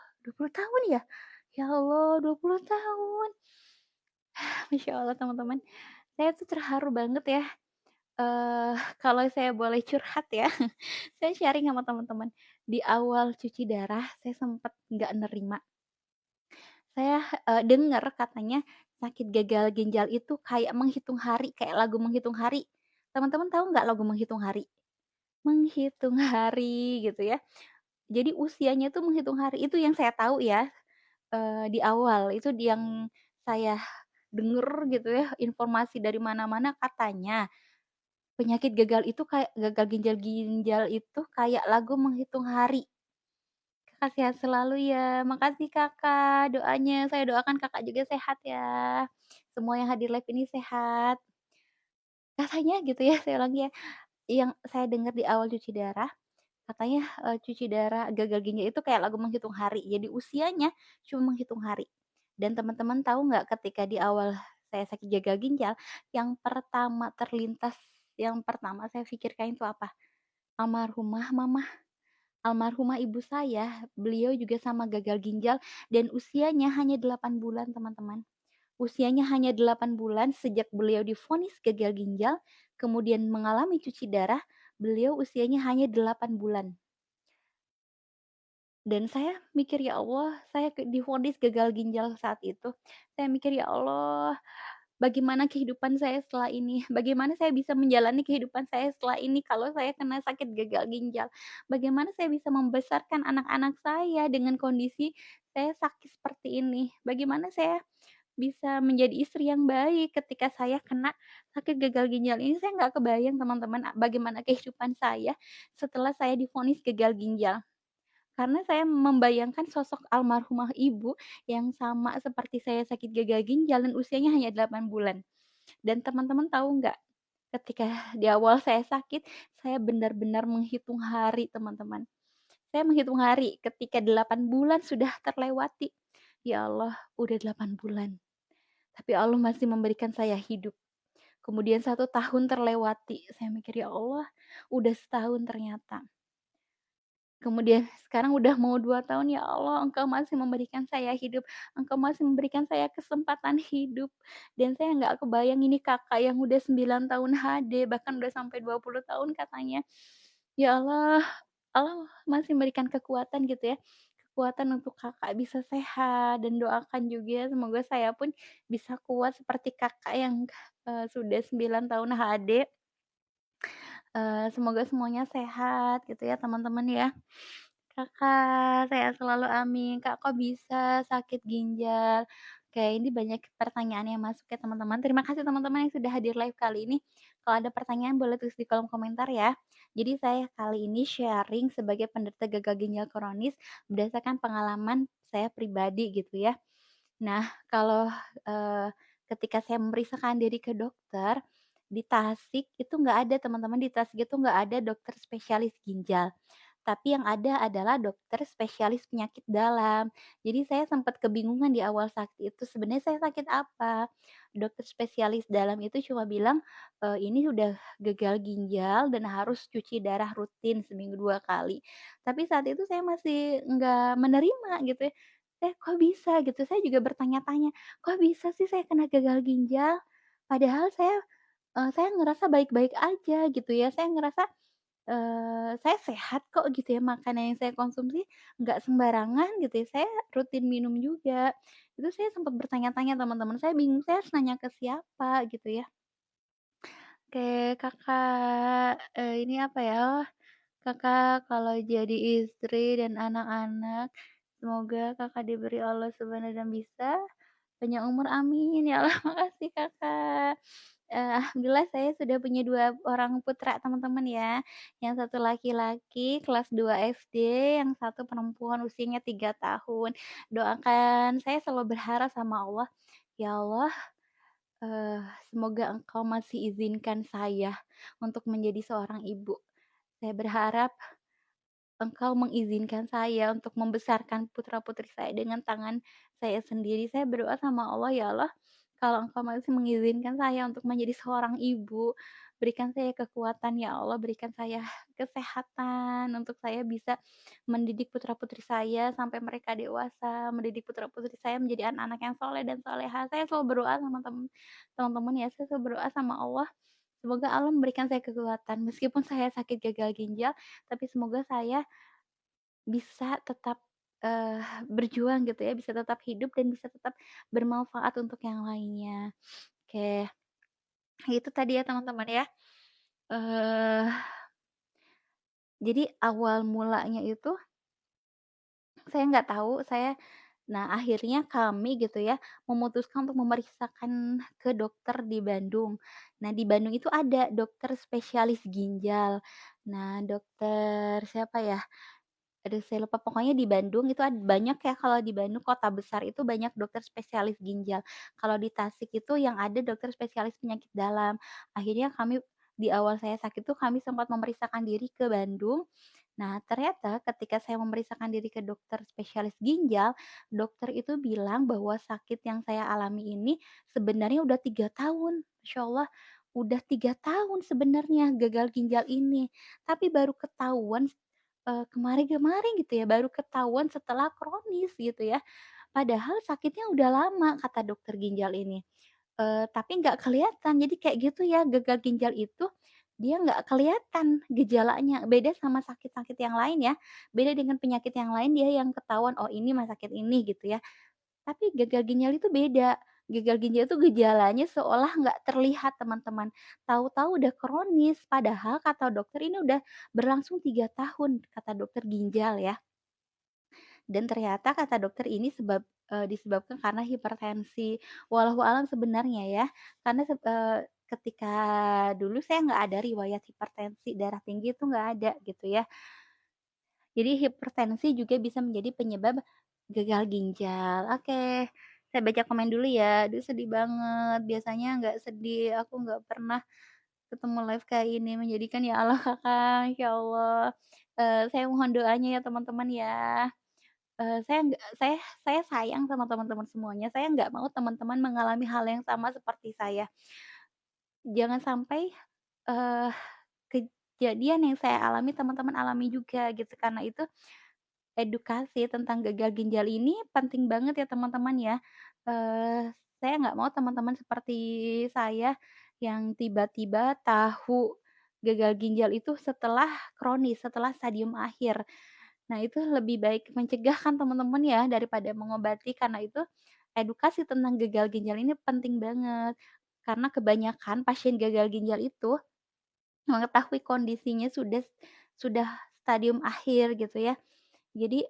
tahun ya? Ya Allah, 20 tahun. Masya Allah teman-teman, saya tuh terharu banget ya, kalau saya boleh curhat ya, saya sharing sama teman-teman. Di awal cuci darah, saya sempet nggak nerima. Saya, dengar katanya sakit gagal ginjal itu kayak menghitung hari, kayak lagu menghitung hari. Teman-teman tahu nggak lagu menghitung hari? Menghitung hari gitu ya. Jadi usianya tuh menghitung hari, itu yang saya tahu ya, di awal, itu yang saya denger gitu ya informasi dari mana-mana katanya penyakit gagal ginjal itu kayak lagu menghitung hari. Kakak sehat selalu ya. Makasih Kakak doanya. Saya doakan Kakak juga sehat ya. Semua yang hadir live ini sehat. Katanya gitu ya, saya ulangi ya, yang saya dengar di awal cuci darah, katanya, cuci darah gagal ginjal itu kayak lagu menghitung hari. Jadi usianya cuma menghitung hari. Dan teman-teman tahu nggak ketika di awal saya sakit gagal ginjal, yang pertama saya pikirkan itu apa? Almarhumah mama, almarhumah ibu saya, beliau juga sama gagal ginjal dan usianya hanya 8 bulan, teman-teman. Usianya hanya 8 bulan sejak beliau divonis gagal ginjal, kemudian mengalami cuci darah, beliau usianya hanya 8 bulan. Dan saya mikir, "Ya Allah, saya divonis gagal ginjal saat itu." Saya mikir, "Ya Allah, bagaimana kehidupan saya setelah ini? Bagaimana saya bisa menjalani kehidupan saya setelah ini kalau saya kena sakit gagal ginjal? Bagaimana saya bisa membesarkan anak-anak saya dengan kondisi saya sakit seperti ini? Bagaimana saya bisa menjadi istri yang baik ketika saya kena sakit gagal ginjal ini?" Saya nggak kebayang teman-teman, bagaimana kehidupan saya setelah saya divonis gagal ginjal. Karena saya membayangkan sosok almarhumah ibu yang sama seperti saya sakit gagal ginjal dan usianya hanya 8 bulan. Dan teman-teman tahu nggak, ketika di awal saya sakit, saya benar-benar menghitung hari teman-teman. Saya menghitung hari ketika 8 bulan sudah terlewati. Ya Allah, udah 8 bulan. Tapi Allah masih memberikan saya hidup. Kemudian 1 tahun terlewati. Saya mikir, ya Allah, udah setahun ternyata. Kemudian sekarang udah mau 2 tahun, ya Allah Engkau masih memberikan saya hidup, Engkau masih memberikan saya kesempatan hidup. Dan saya nggak kebayang ini Kakak yang udah 9 tahun HD, bahkan udah sampai 20 tahun katanya. Ya Allah, Allah masih memberikan kekuatan gitu ya, kekuatan untuk Kakak bisa sehat dan doakan juga semoga saya pun bisa kuat seperti Kakak yang, sudah 9 tahun HD. Semoga semuanya sehat gitu ya teman-teman ya. Kakak, sehat selalu amin. Kak, kok bisa sakit ginjal? Oke, ini banyak pertanyaan yang masuk ya teman-teman. Terima kasih teman-teman yang sudah hadir live kali ini. Kalau ada pertanyaan boleh tulis di kolom komentar ya. Jadi saya kali ini sharing sebagai penderita gagal ginjal kronis berdasarkan pengalaman saya pribadi gitu ya. Nah, kalau, eee, ketika saya memeriksakan diri ke dokter, di Tasik itu nggak ada teman-teman, di Tasik itu nggak ada dokter spesialis ginjal. Tapi yang ada adalah dokter spesialis penyakit dalam. Jadi saya sempat kebingungan di awal sakit itu, sebenarnya saya sakit apa? Dokter spesialis dalam itu cuma bilang, "Ini udah gagal ginjal dan harus cuci darah rutin seminggu 2 kali." Tapi saat itu saya masih nggak menerima gitu ya. Kok bisa gitu? Saya juga bertanya-tanya, "Kok bisa sih saya kena gagal ginjal?" Padahal saya ngerasa baik-baik aja gitu ya. Saya ngerasa saya sehat kok gitu ya, makanan yang saya konsumsi nggak sembarangan gitu ya, saya rutin minum juga. Itu saya sempat bertanya-tanya teman-teman saya bingung saya harus nanya ke siapa gitu ya. Oke Kakak, ini apa ya, oh, Kakak kalau jadi istri dan anak-anak, semoga Kakak diberi Allah Subhanahu dan bisa panjang umur, amin ya Allah. Makasih Kakak. Alhamdulillah saya sudah punya 2 orang putra teman-teman ya, yang satu laki-laki kelas 2 SD, yang satu perempuan usianya 3 tahun. Doakan saya selalu berharap sama Allah, "Ya Allah, eee, semoga Engkau masih izinkan saya untuk menjadi seorang ibu." Saya berharap Engkau mengizinkan saya untuk membesarkan putra-putri saya dengan tangan saya sendiri. Saya berdoa sama Allah, "Ya Allah, kalau Engkau masih mengizinkan saya untuk menjadi seorang ibu, berikan saya kekuatan ya Allah, berikan saya kesehatan untuk saya bisa mendidik putra-putri saya sampai mereka dewasa, mendidik putra-putri saya menjadi anak-anak yang soleh dan soleha." Saya selalu berdoa sama teman-teman ya, saya selalu berdoa sama Allah, semoga Allah memberikan saya kekuatan. Meskipun saya sakit gagal ginjal, tapi semoga saya bisa tetap, berjuang gitu ya, bisa tetap hidup dan bisa tetap bermanfaat untuk yang lainnya. Oke, itu tadi ya teman-teman ya, eee, jadi awal mulanya itu saya nggak tahu, saya Nah, akhirnya kami gitu ya, memutuskan untuk memeriksakan ke dokter di Bandung. Nah, di Bandung itu ada dokter spesialis ginjal. Nah, dokter siapa ya? Aduh saya lupa, pokoknya di Bandung itu banyak ya, kalau di Bandung kota besar itu banyak dokter spesialis ginjal. Kalau di Tasik itu yang ada dokter spesialis penyakit dalam. Akhirnya kami di awal saya sakit tuh kami sempat memeriksakan diri ke Bandung. Nah, ternyata ketika saya memeriksakan diri ke dokter spesialis ginjal, dokter itu bilang bahwa sakit yang saya alami ini sebenarnya udah 3 tahun. Masya Allah, udah 3 tahun sebenarnya gagal ginjal ini. Tapi baru ketahuan, kemarin-kemarin gitu ya, baru ketahuan setelah kronis gitu ya. Padahal sakitnya udah lama kata dokter ginjal ini. Tapi nggak kelihatan. Jadi kayak gitu ya, gagal ginjal itu dia nggak kelihatan gejalanya, beda sama sakit-sakit yang lain ya, beda dengan penyakit yang lain dia yang ketahuan, "Oh ini mah sakit ini," gitu ya. Tapi gagal ginjal itu beda, gagal ginjal itu gejalanya seolah nggak terlihat teman-teman, tahu-tahu udah kronis, padahal kata dokter ini udah berlangsung 3 tahun, kata dokter ginjal ya. Dan ternyata kata dokter ini disebabkan karena hipertensi. Walau alam sebenarnya ya, karena ketika dulu saya nggak ada riwayat hipertensi, darah tinggi itu nggak ada gitu ya. Jadi hipertensi juga bisa menjadi penyebab gagal ginjal. Oke, saya baca komen dulu ya. Aduh sedih banget, biasanya nggak sedih, aku nggak pernah ketemu live kayak ini, menjadikan ya Allah Kakak, Masya Allah. Saya mohon doanya ya teman-teman ya. Saya sayang sama teman-teman semuanya, saya nggak mau teman-teman mengalami hal yang sama seperti saya. Jangan sampai, eee, kejadian yang saya alami teman-teman alami juga gitu, karena itu edukasi tentang gagal ginjal ini penting banget ya teman-teman ya. Saya nggak mau teman-teman seperti saya yang tiba-tiba tahu gagal ginjal itu setelah kronis, setelah stadium akhir. Nah, itu lebih baik mencegah kan teman-teman ya, daripada mengobati, karena itu edukasi tentang gagal ginjal ini penting banget. Karena kebanyakan pasien gagal ginjal itu mengetahui kondisinya sudah stadium akhir gitu ya. Jadi,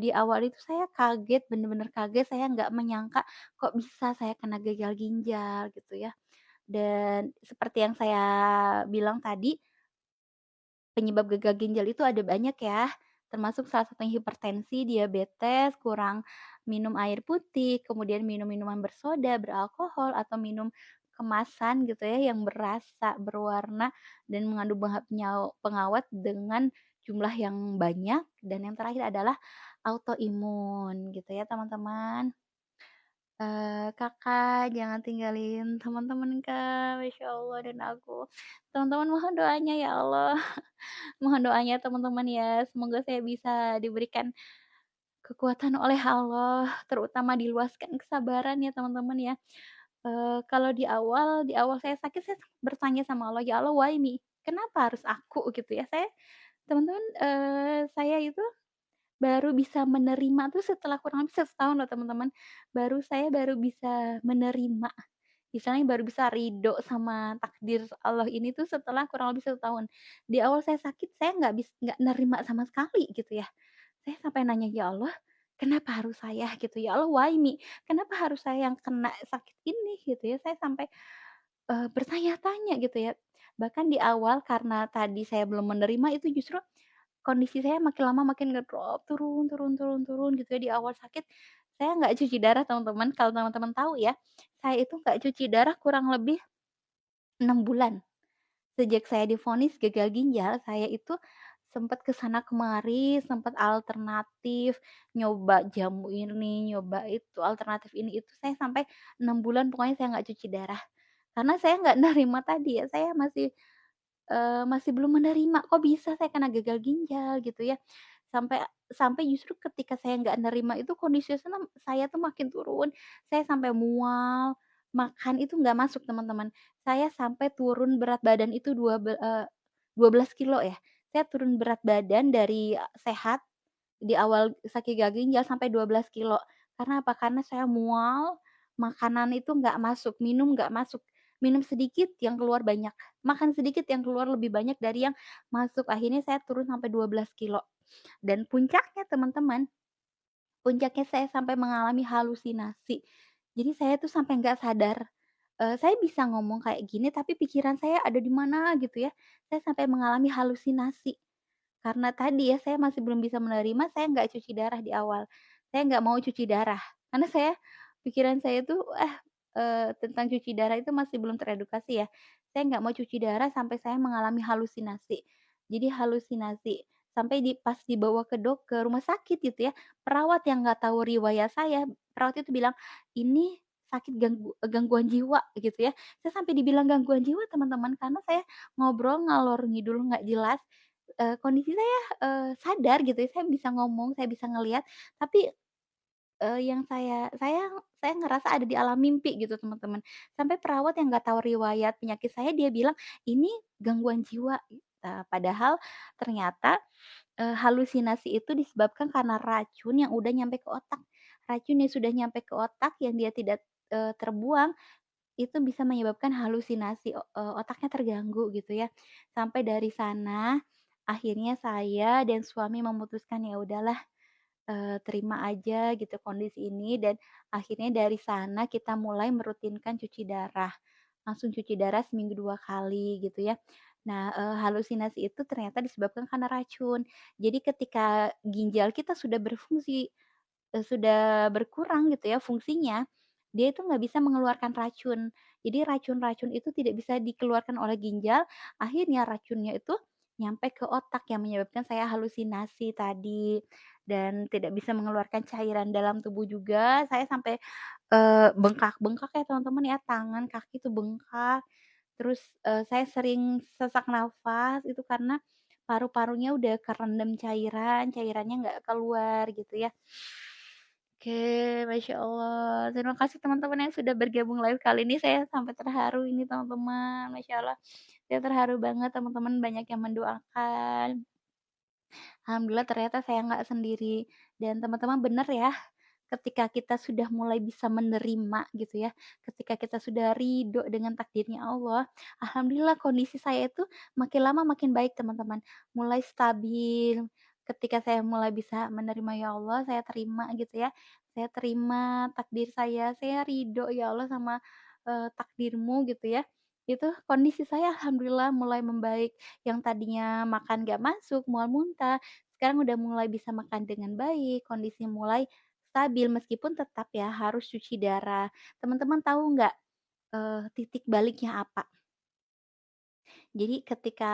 di awal itu saya kaget, bener-bener kaget, saya nggak menyangka kok bisa saya kena gagal ginjal gitu ya. Dan seperti yang saya bilang tadi, penyebab gagal ginjal itu ada banyak ya, termasuk salah satunya hipertensi, diabetes, kurang minum air putih, kemudian minum minuman bersoda, beralkohol, atau minum kemasan gitu ya yang berasa, berwarna, dan mengandung bahan pengawet dengan jumlah yang banyak, dan yang terakhir adalah autoimun gitu ya teman-teman. Kakak jangan tinggalin teman-teman Kak, Masya Allah, dan aku. Teman-teman mohon doanya ya Allah. Mohon doanya teman-teman ya, semoga saya bisa diberikan kekuatan oleh Allah, terutama diluaskan kesabaran ya teman-teman ya. Kalau di awal saya sakit, saya bertanya sama Allah, "Ya Allah, why me? Kenapa harus aku?" Gitu ya. Teman-teman, saya itu baru bisa menerima tuh setelah kurang lebih 1 tahun loh teman-teman, saya baru bisa menerima, istilahnya baru bisa ridho sama takdir Allah ini tuh setelah kurang lebih 1 tahun. Di awal saya sakit, saya nggak nerima sama sekali gitu ya. Saya sampai nanya, "Ya Allah, kenapa harus saya?" Gitu, "Ya Allah, why me? Kenapa harus saya yang kena sakit ini?" Gitu ya. Saya sampai, bertanya-tanya gitu ya. Bahkan di awal karena tadi saya belum menerima, itu justru kondisi saya makin lama makin ngedrop, turun turun turun turun gitu ya. Di awal sakit, saya nggak cuci darah teman-teman, kalau teman-teman tahu ya, saya itu nggak cuci darah kurang lebih 6 bulan. Sejak saya divonis gagal ginjal, saya itu sempat ke sana kemari, sempat alternatif, nyoba jamu ini, nyoba itu, alternatif ini itu, saya sampai 6 bulan pokoknya saya nggak cuci darah. Karena saya nggak nerima tadi ya, saya masih belum menerima, kok bisa saya kena gagal ginjal gitu ya. Sampai sampai justru ketika saya nggak nerima itu kondisi saya tuh makin turun, saya sampai mual, makan itu nggak masuk teman-teman. Saya sampai turun berat badan itu 12 kilo ya. Saya turun berat badan dari sehat di awal sakit gagal ginjal sampai 12 kilo. Karena apa? Karena saya mual, makanan itu nggak masuk, minum nggak masuk. Minum sedikit yang keluar banyak, makan sedikit yang keluar lebih banyak dari yang masuk. Akhirnya saya turun sampai 12 kilo. Dan puncaknya teman-teman, Puncaknya saya sampai mengalami halusinasi. Jadi saya tuh sampai nggak sadar, saya bisa ngomong kayak gini tapi pikiran saya ada di mana gitu ya. Saya sampai mengalami halusinasi. Karena tadi ya, saya masih belum bisa menerima, saya nggak cuci darah di awal. Saya nggak mau cuci darah, karena pikiran saya tuh, tentang cuci darah itu masih belum teredukasi ya. Saya nggak mau cuci darah sampai saya mengalami halusinasi. Jadi halusinasi, sampai pas dibawa ke rumah sakit gitu ya, perawat yang nggak tahu riwayat saya, perawat itu bilang, "Ini sakit gangguan jiwa," gitu ya. Saya sampai dibilang gangguan jiwa teman-teman, karena saya ngobrol ngalor ngidul nggak jelas. Kondisi saya, sadar gitu ya, saya bisa ngomong, saya bisa ngelihat, tapi, yang saya ngerasa ada di alam mimpi gitu teman-teman. Sampai perawat yang nggak tahu riwayat penyakit saya, dia bilang, "Ini gangguan jiwa." Padahal ternyata, halusinasi itu disebabkan karena racun yang udah nyampe ke otak. Racun yang sudah nyampe ke otak yang dia tidak, terbuang, itu bisa menyebabkan halusinasi, otaknya terganggu gitu ya. Sampai dari sana, akhirnya saya dan suami memutuskan, ya udahlah, terima aja gitu kondisi ini dan akhirnya dari sana kita mulai merutinkan cuci darah. Langsung cuci darah seminggu 2 kali gitu ya. Nah, halusinasi itu ternyata disebabkan karena racun. Jadi ketika ginjal kita sudah berfungsi sudah berkurang gitu ya fungsinya, dia itu nggak bisa mengeluarkan racun. Jadi racun-racun itu tidak bisa dikeluarkan oleh ginjal, akhirnya racunnya itu nyampe ke otak yang menyebabkan saya halusinasi tadi, dan tidak bisa mengeluarkan cairan dalam tubuh juga, saya sampai, bengkak-bengkak ya teman-teman ya, tangan, kaki itu bengkak, terus, saya sering sesak nafas itu karena paru-parunya udah kerendam cairan, cairannya nggak keluar gitu ya. Oke, Masya Allah. Terima kasih teman-teman yang sudah bergabung live kali ini. Saya sampai terharu ini teman-teman. Masya Allah. Saya terharu banget teman-teman banyak yang mendoakan. Alhamdulillah ternyata saya nggak sendiri. Dan teman-teman bener ya, ketika kita sudah mulai bisa menerima gitu ya, ketika kita sudah ridho dengan takdirnya Allah, alhamdulillah kondisi saya itu makin lama makin baik teman-teman, mulai stabil. Ketika saya mulai bisa menerima, "Ya Allah, saya terima," gitu ya, "saya terima takdir saya ridho ya Allah sama, takdirmu," gitu ya. Itu kondisi saya alhamdulillah mulai membaik, yang tadinya makan nggak masuk, mual muntah, sekarang udah mulai bisa makan dengan baik, kondisi mulai stabil meskipun tetap ya harus cuci darah. Teman-teman tahu nggak, titik baliknya apa? Jadi ketika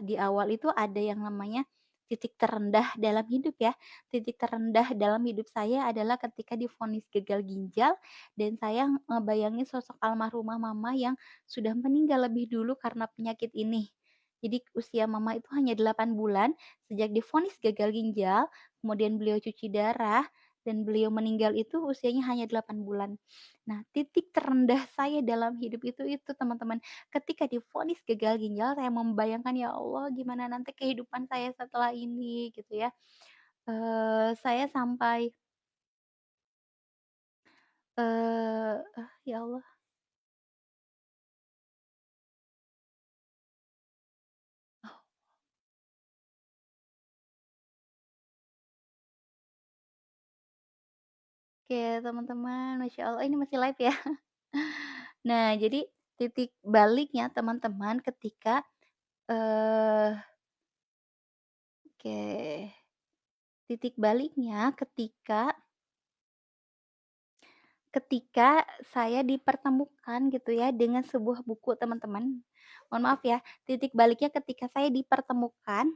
di awal itu ada yang namanya titik terendah dalam hidup ya. Titik terendah dalam hidup saya adalah ketika divonis gagal ginjal dan saya ngebayangin sosok almarhumah mama yang sudah meninggal lebih dulu karena penyakit ini. Jadi usia mama itu hanya 8 bulan sejak divonis gagal ginjal, kemudian beliau cuci darah dan beliau meninggal itu usianya hanya 8 bulan. Nah, titik terendah saya dalam hidup itu teman-teman. Ketika divonis gagal ginjal, saya membayangkan, "Ya Allah, gimana nanti kehidupan saya setelah ini?" Gitu ya. Saya sampai, ya Allah, oke teman-teman, Masya Allah ini masih live ya? Nah, jadi titik baliknya teman-teman ketika, eee, oke, titik baliknya ketika saya dipertemukan gitu ya dengan sebuah buku teman-teman. Mohon maaf ya, titik baliknya ketika saya dipertemukan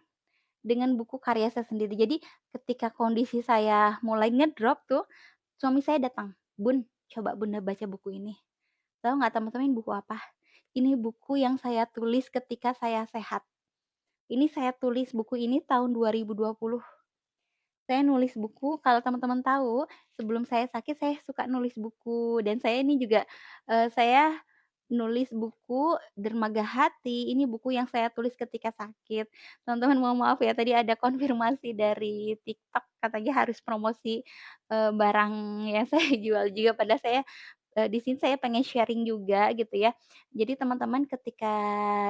dengan buku karya saya sendiri. Jadi ketika kondisi saya mulai ngedrop tuh, suami saya datang, "Bun, coba Bunda baca buku ini." Tahu nggak teman-teman ini buku apa? Ini buku yang saya tulis ketika saya sehat. Ini saya tulis buku ini tahun 2020. Saya nulis buku, kalau teman-teman tahu, sebelum saya sakit saya suka nulis buku dan saya ini juga, saya nulis buku Dermaga Hati, ini buku yang saya tulis ketika sakit. Teman-teman mohon maaf ya tadi ada konfirmasi dari TikTok katanya harus promosi, barang yang saya jual juga padahal saya, di sini saya pengen sharing juga gitu ya. Jadi teman-teman ketika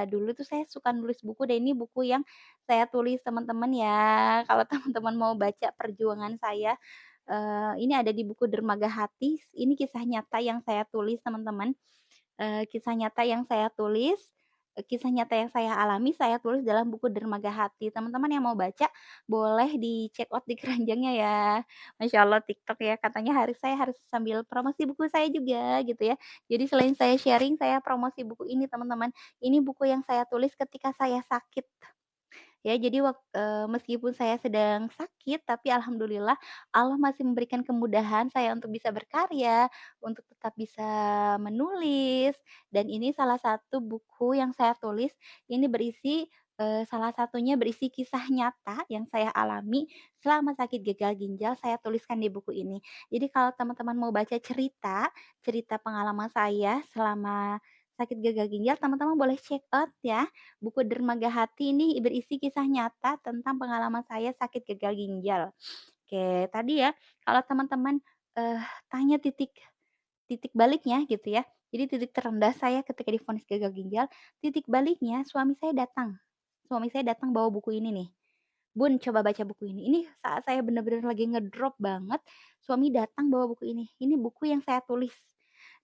dulu tuh saya suka nulis buku dan ini buku yang saya tulis teman-teman ya, kalau teman-teman mau baca perjuangan saya, ini ada di buku Dermaga Hati, ini kisah nyata yang saya tulis teman-teman, kisah nyata yang saya tulis, kisah nyata yang saya alami, saya tulis dalam buku Dermaga Hati. Teman-teman yang mau baca boleh di-check out di keranjangnya ya. Masya Allah TikTok ya, katanya saya harus sambil promosi buku saya juga gitu ya. Jadi selain saya sharing, saya promosi buku ini teman-teman. Ini buku yang saya tulis ketika saya sakit. Ya, jadi meskipun saya sedang sakit, tapi alhamdulillah Allah masih memberikan kemudahan saya untuk bisa berkarya, untuk tetap bisa menulis, dan ini salah satu buku yang saya tulis, ini salah satunya berisi kisah nyata yang saya alami selama sakit gagal ginjal, saya tuliskan di buku ini. Jadi kalau teman-teman mau baca cerita, cerita pengalaman saya selama sakit gagal ginjal, teman-teman boleh check out ya. Buku Dermaga Hati ini berisi kisah nyata tentang pengalaman saya sakit gagal ginjal. Oke, tadi ya, kalau teman-teman, tanya titik titik baliknya gitu ya, jadi titik terendah saya ketika divonis gagal ginjal, titik baliknya suami saya datang. Suami saya datang bawa buku ini nih, "Bun, coba baca buku ini." Ini saat saya benar-benar lagi ngedrop banget, suami datang bawa buku ini. Ini buku yang saya tulis.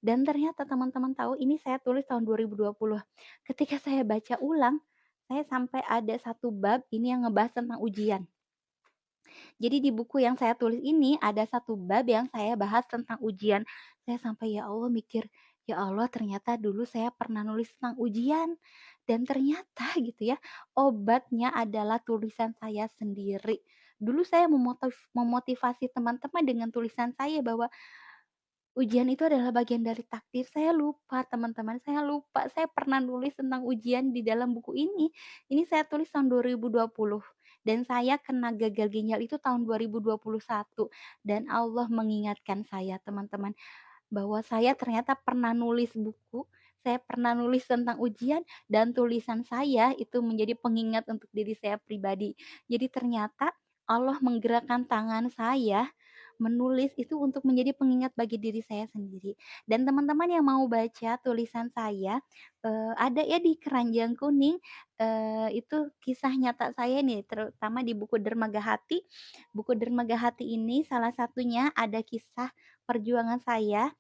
Dan ternyata teman-teman tahu ini saya tulis tahun 2020. Ketika saya baca ulang, saya sampai ada satu bab ini yang ngebahas tentang ujian. Jadi di buku yang saya tulis ini ada satu bab yang saya bahas tentang ujian. Saya sampai ya Allah mikir, ya Allah ternyata dulu saya pernah nulis tentang ujian. Dan ternyata gitu ya, obatnya adalah tulisan saya sendiri. Dulu saya memotivasi teman-teman dengan tulisan saya bahwa ujian itu adalah bagian dari takdir. Saya lupa teman-teman, saya lupa saya pernah nulis tentang ujian di dalam buku ini. Ini saya tulis tahun 2020 dan saya kena gagal ginjal itu tahun 2021 dan Allah mengingatkan saya teman-teman bahwa saya ternyata pernah nulis buku, saya pernah nulis tentang ujian dan tulisan saya itu menjadi pengingat untuk diri saya pribadi. Jadi ternyata Allah menggerakkan tangan saya menulis itu untuk menjadi pengingat bagi diri saya sendiri. Dan teman-teman yang mau baca tulisan saya, ada ya di keranjang kuning, itu kisah nyata saya nih, terutama di buku Dermaga Hati. Buku Dermaga Hati ini salah satunya ada kisah perjuangan saya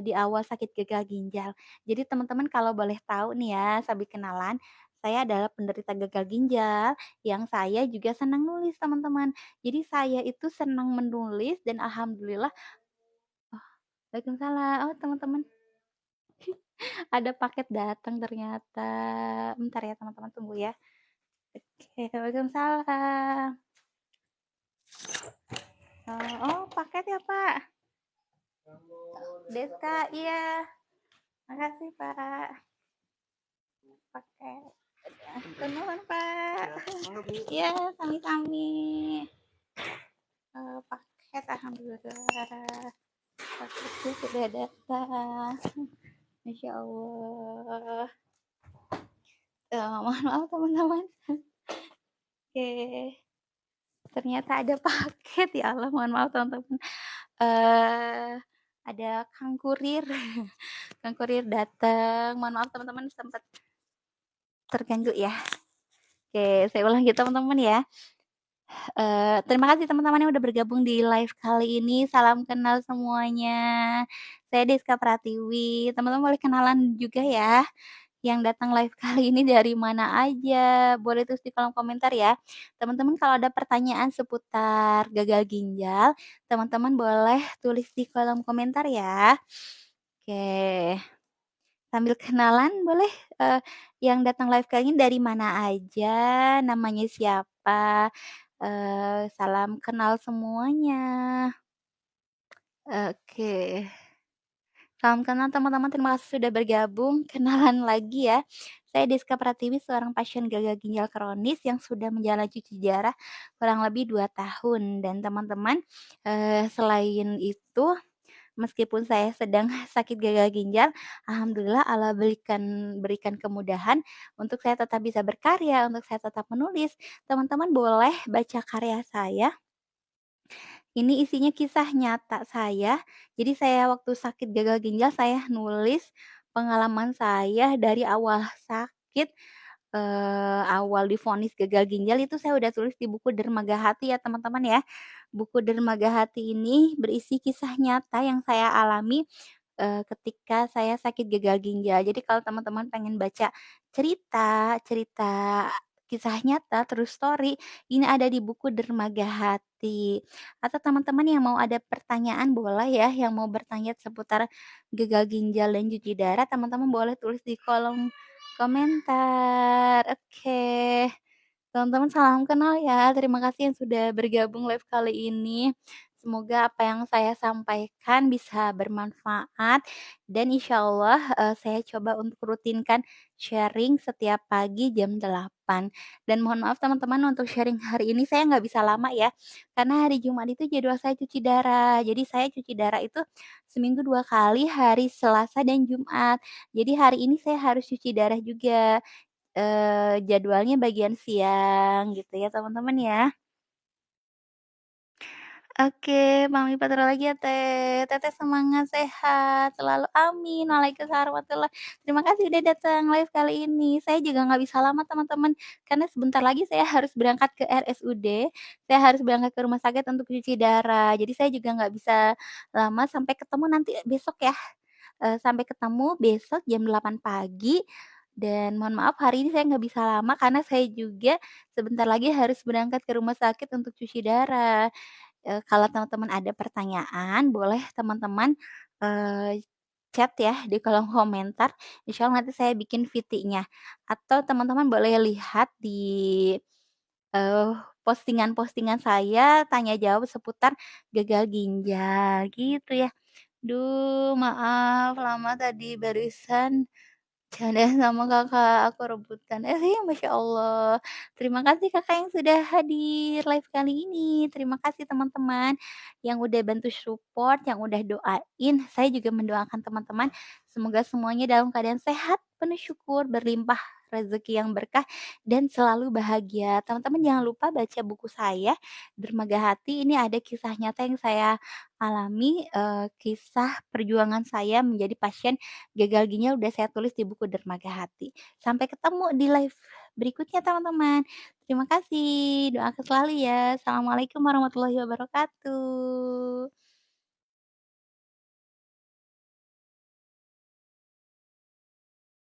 di awal sakit gagal ginjal. Jadi teman-teman kalau boleh tahu nih ya, sambil kenalan, saya adalah penderita gagal ginjal yang saya juga senang nulis teman-teman. Jadi saya itu senang menulis dan alhamdulillah oh, waalaikumsalam. Oh, teman-teman, ada paket datang ternyata. Bentar ya teman-teman, tunggu ya. Oke, waalaikumsalam. Oh, paket ya, Pak? Deska, iya. Makasih, Pak. Paket. Nuhun, Pak. Iya, sami-sami. Paket alhamdulillah. Paketnya sudah datang. Masya Allah. Mohon maaf teman-teman. Oke. Ternyata ada paket ya Allah. Mohon maaf teman-teman. Ada Kang Kurir. Kang Kurir datang. Mohon maaf teman-teman sempat terganggu ya. Oke, saya ulangi teman-teman ya. Terima kasih teman-teman yang udah bergabung di live kali ini. Salam kenal semuanya. Saya Deska Pratiwi. Teman-teman boleh kenalan juga ya. Yang datang live kali ini dari mana aja. Boleh tulis di kolom komentar ya. Teman-teman kalau ada pertanyaan seputar gagal ginjal, teman-teman boleh tulis di kolom komentar ya. Oke. Sambil kenalan boleh yang datang live kali ini dari mana aja, namanya siapa. Salam kenal semuanya. Oke. Salam kenal teman-teman, terima kasih sudah bergabung. Kenalan lagi ya. Saya Deska Pratiwi, seorang pasien gagal ginjal kronis yang sudah menjalani cuci darah kurang lebih 2 tahun. Dan teman-teman, selain itu, meskipun saya sedang sakit gagal ginjal, alhamdulillah Allah berikan kemudahan untuk saya tetap bisa berkarya, untuk saya tetap menulis. Teman-teman boleh baca karya saya. Ini isinya kisah nyata saya. Jadi saya waktu sakit gagal ginjal saya nulis pengalaman saya dari awal sakit awal divonis gagal ginjal itu saya udah tulis di buku Dermaga Hati ya teman-teman ya. Buku Dermaga Hati ini berisi kisah nyata yang saya alami ketika saya sakit gagal ginjal. Jadi kalau teman-teman pengen baca cerita cerita kisah nyata, true story, ini ada di buku Dermaga Hati. Atau teman-teman yang mau ada pertanyaan boleh ya, yang mau bertanya seputar gagal ginjal dan cuci darah, teman-teman boleh tulis di kolom komentar. Oke. Teman-teman salam kenal ya, terima kasih yang sudah bergabung live kali ini. Semoga apa yang saya sampaikan bisa bermanfaat dan insya Allah saya coba untuk rutinkan sharing setiap pagi jam 8. Dan mohon maaf teman-teman untuk sharing hari ini saya nggak bisa lama ya, karena hari Jumat itu jadwal saya cuci darah. Jadi saya cuci darah itu seminggu 2 kali, hari Selasa dan Jumat. Jadi hari ini saya harus cuci darah juga. Jadwalnya bagian siang gitu ya teman-teman ya. Oke, pamit patroli lagi ya Teh. Teteh semangat, sehat selalu, amin. Waalaikumsalam warahmatullahi. Terima kasih udah datang live kali ini. Saya juga nggak bisa lama teman-teman, karena sebentar lagi saya harus berangkat ke RSUD, saya harus berangkat ke rumah sakit untuk cuci darah. Jadi saya juga nggak bisa lama, sampai ketemu nanti besok ya. Sampai ketemu besok jam 8 pagi, dan mohon maaf hari ini saya nggak bisa lama karena saya juga sebentar lagi harus berangkat ke rumah sakit untuk cuci darah. Kalau teman-teman ada pertanyaan boleh teman-teman, eee, chat ya di kolom komentar, insya Allah nanti saya bikin VT-nya. Atau teman-teman boleh lihat di, eee, postingan-postingan saya tanya jawab seputar gagal ginjal gitu ya. Duh, maaf lama tadi barusan canda sama Kakak, aku rebutan. Iya, Masya Allah. Terima kasih Kakak yang sudah hadir live kali ini. Terima kasih teman-teman yang udah bantu support, yang udah doain. Saya juga mendoakan teman-teman semoga semuanya dalam keadaan sehat, penuh syukur, berlimpah rezeki yang berkah dan selalu bahagia. Teman-teman jangan lupa baca buku saya Dermaga Hati. Ini ada kisah nyata yang saya alami, kisah perjuangan saya menjadi pasien gagal ginjal udah saya tulis di buku Dermaga Hati. Sampai ketemu di live berikutnya teman-teman. Terima kasih, doakan selalu ya. Assalamualaikum warahmatullahi wabarakatuh.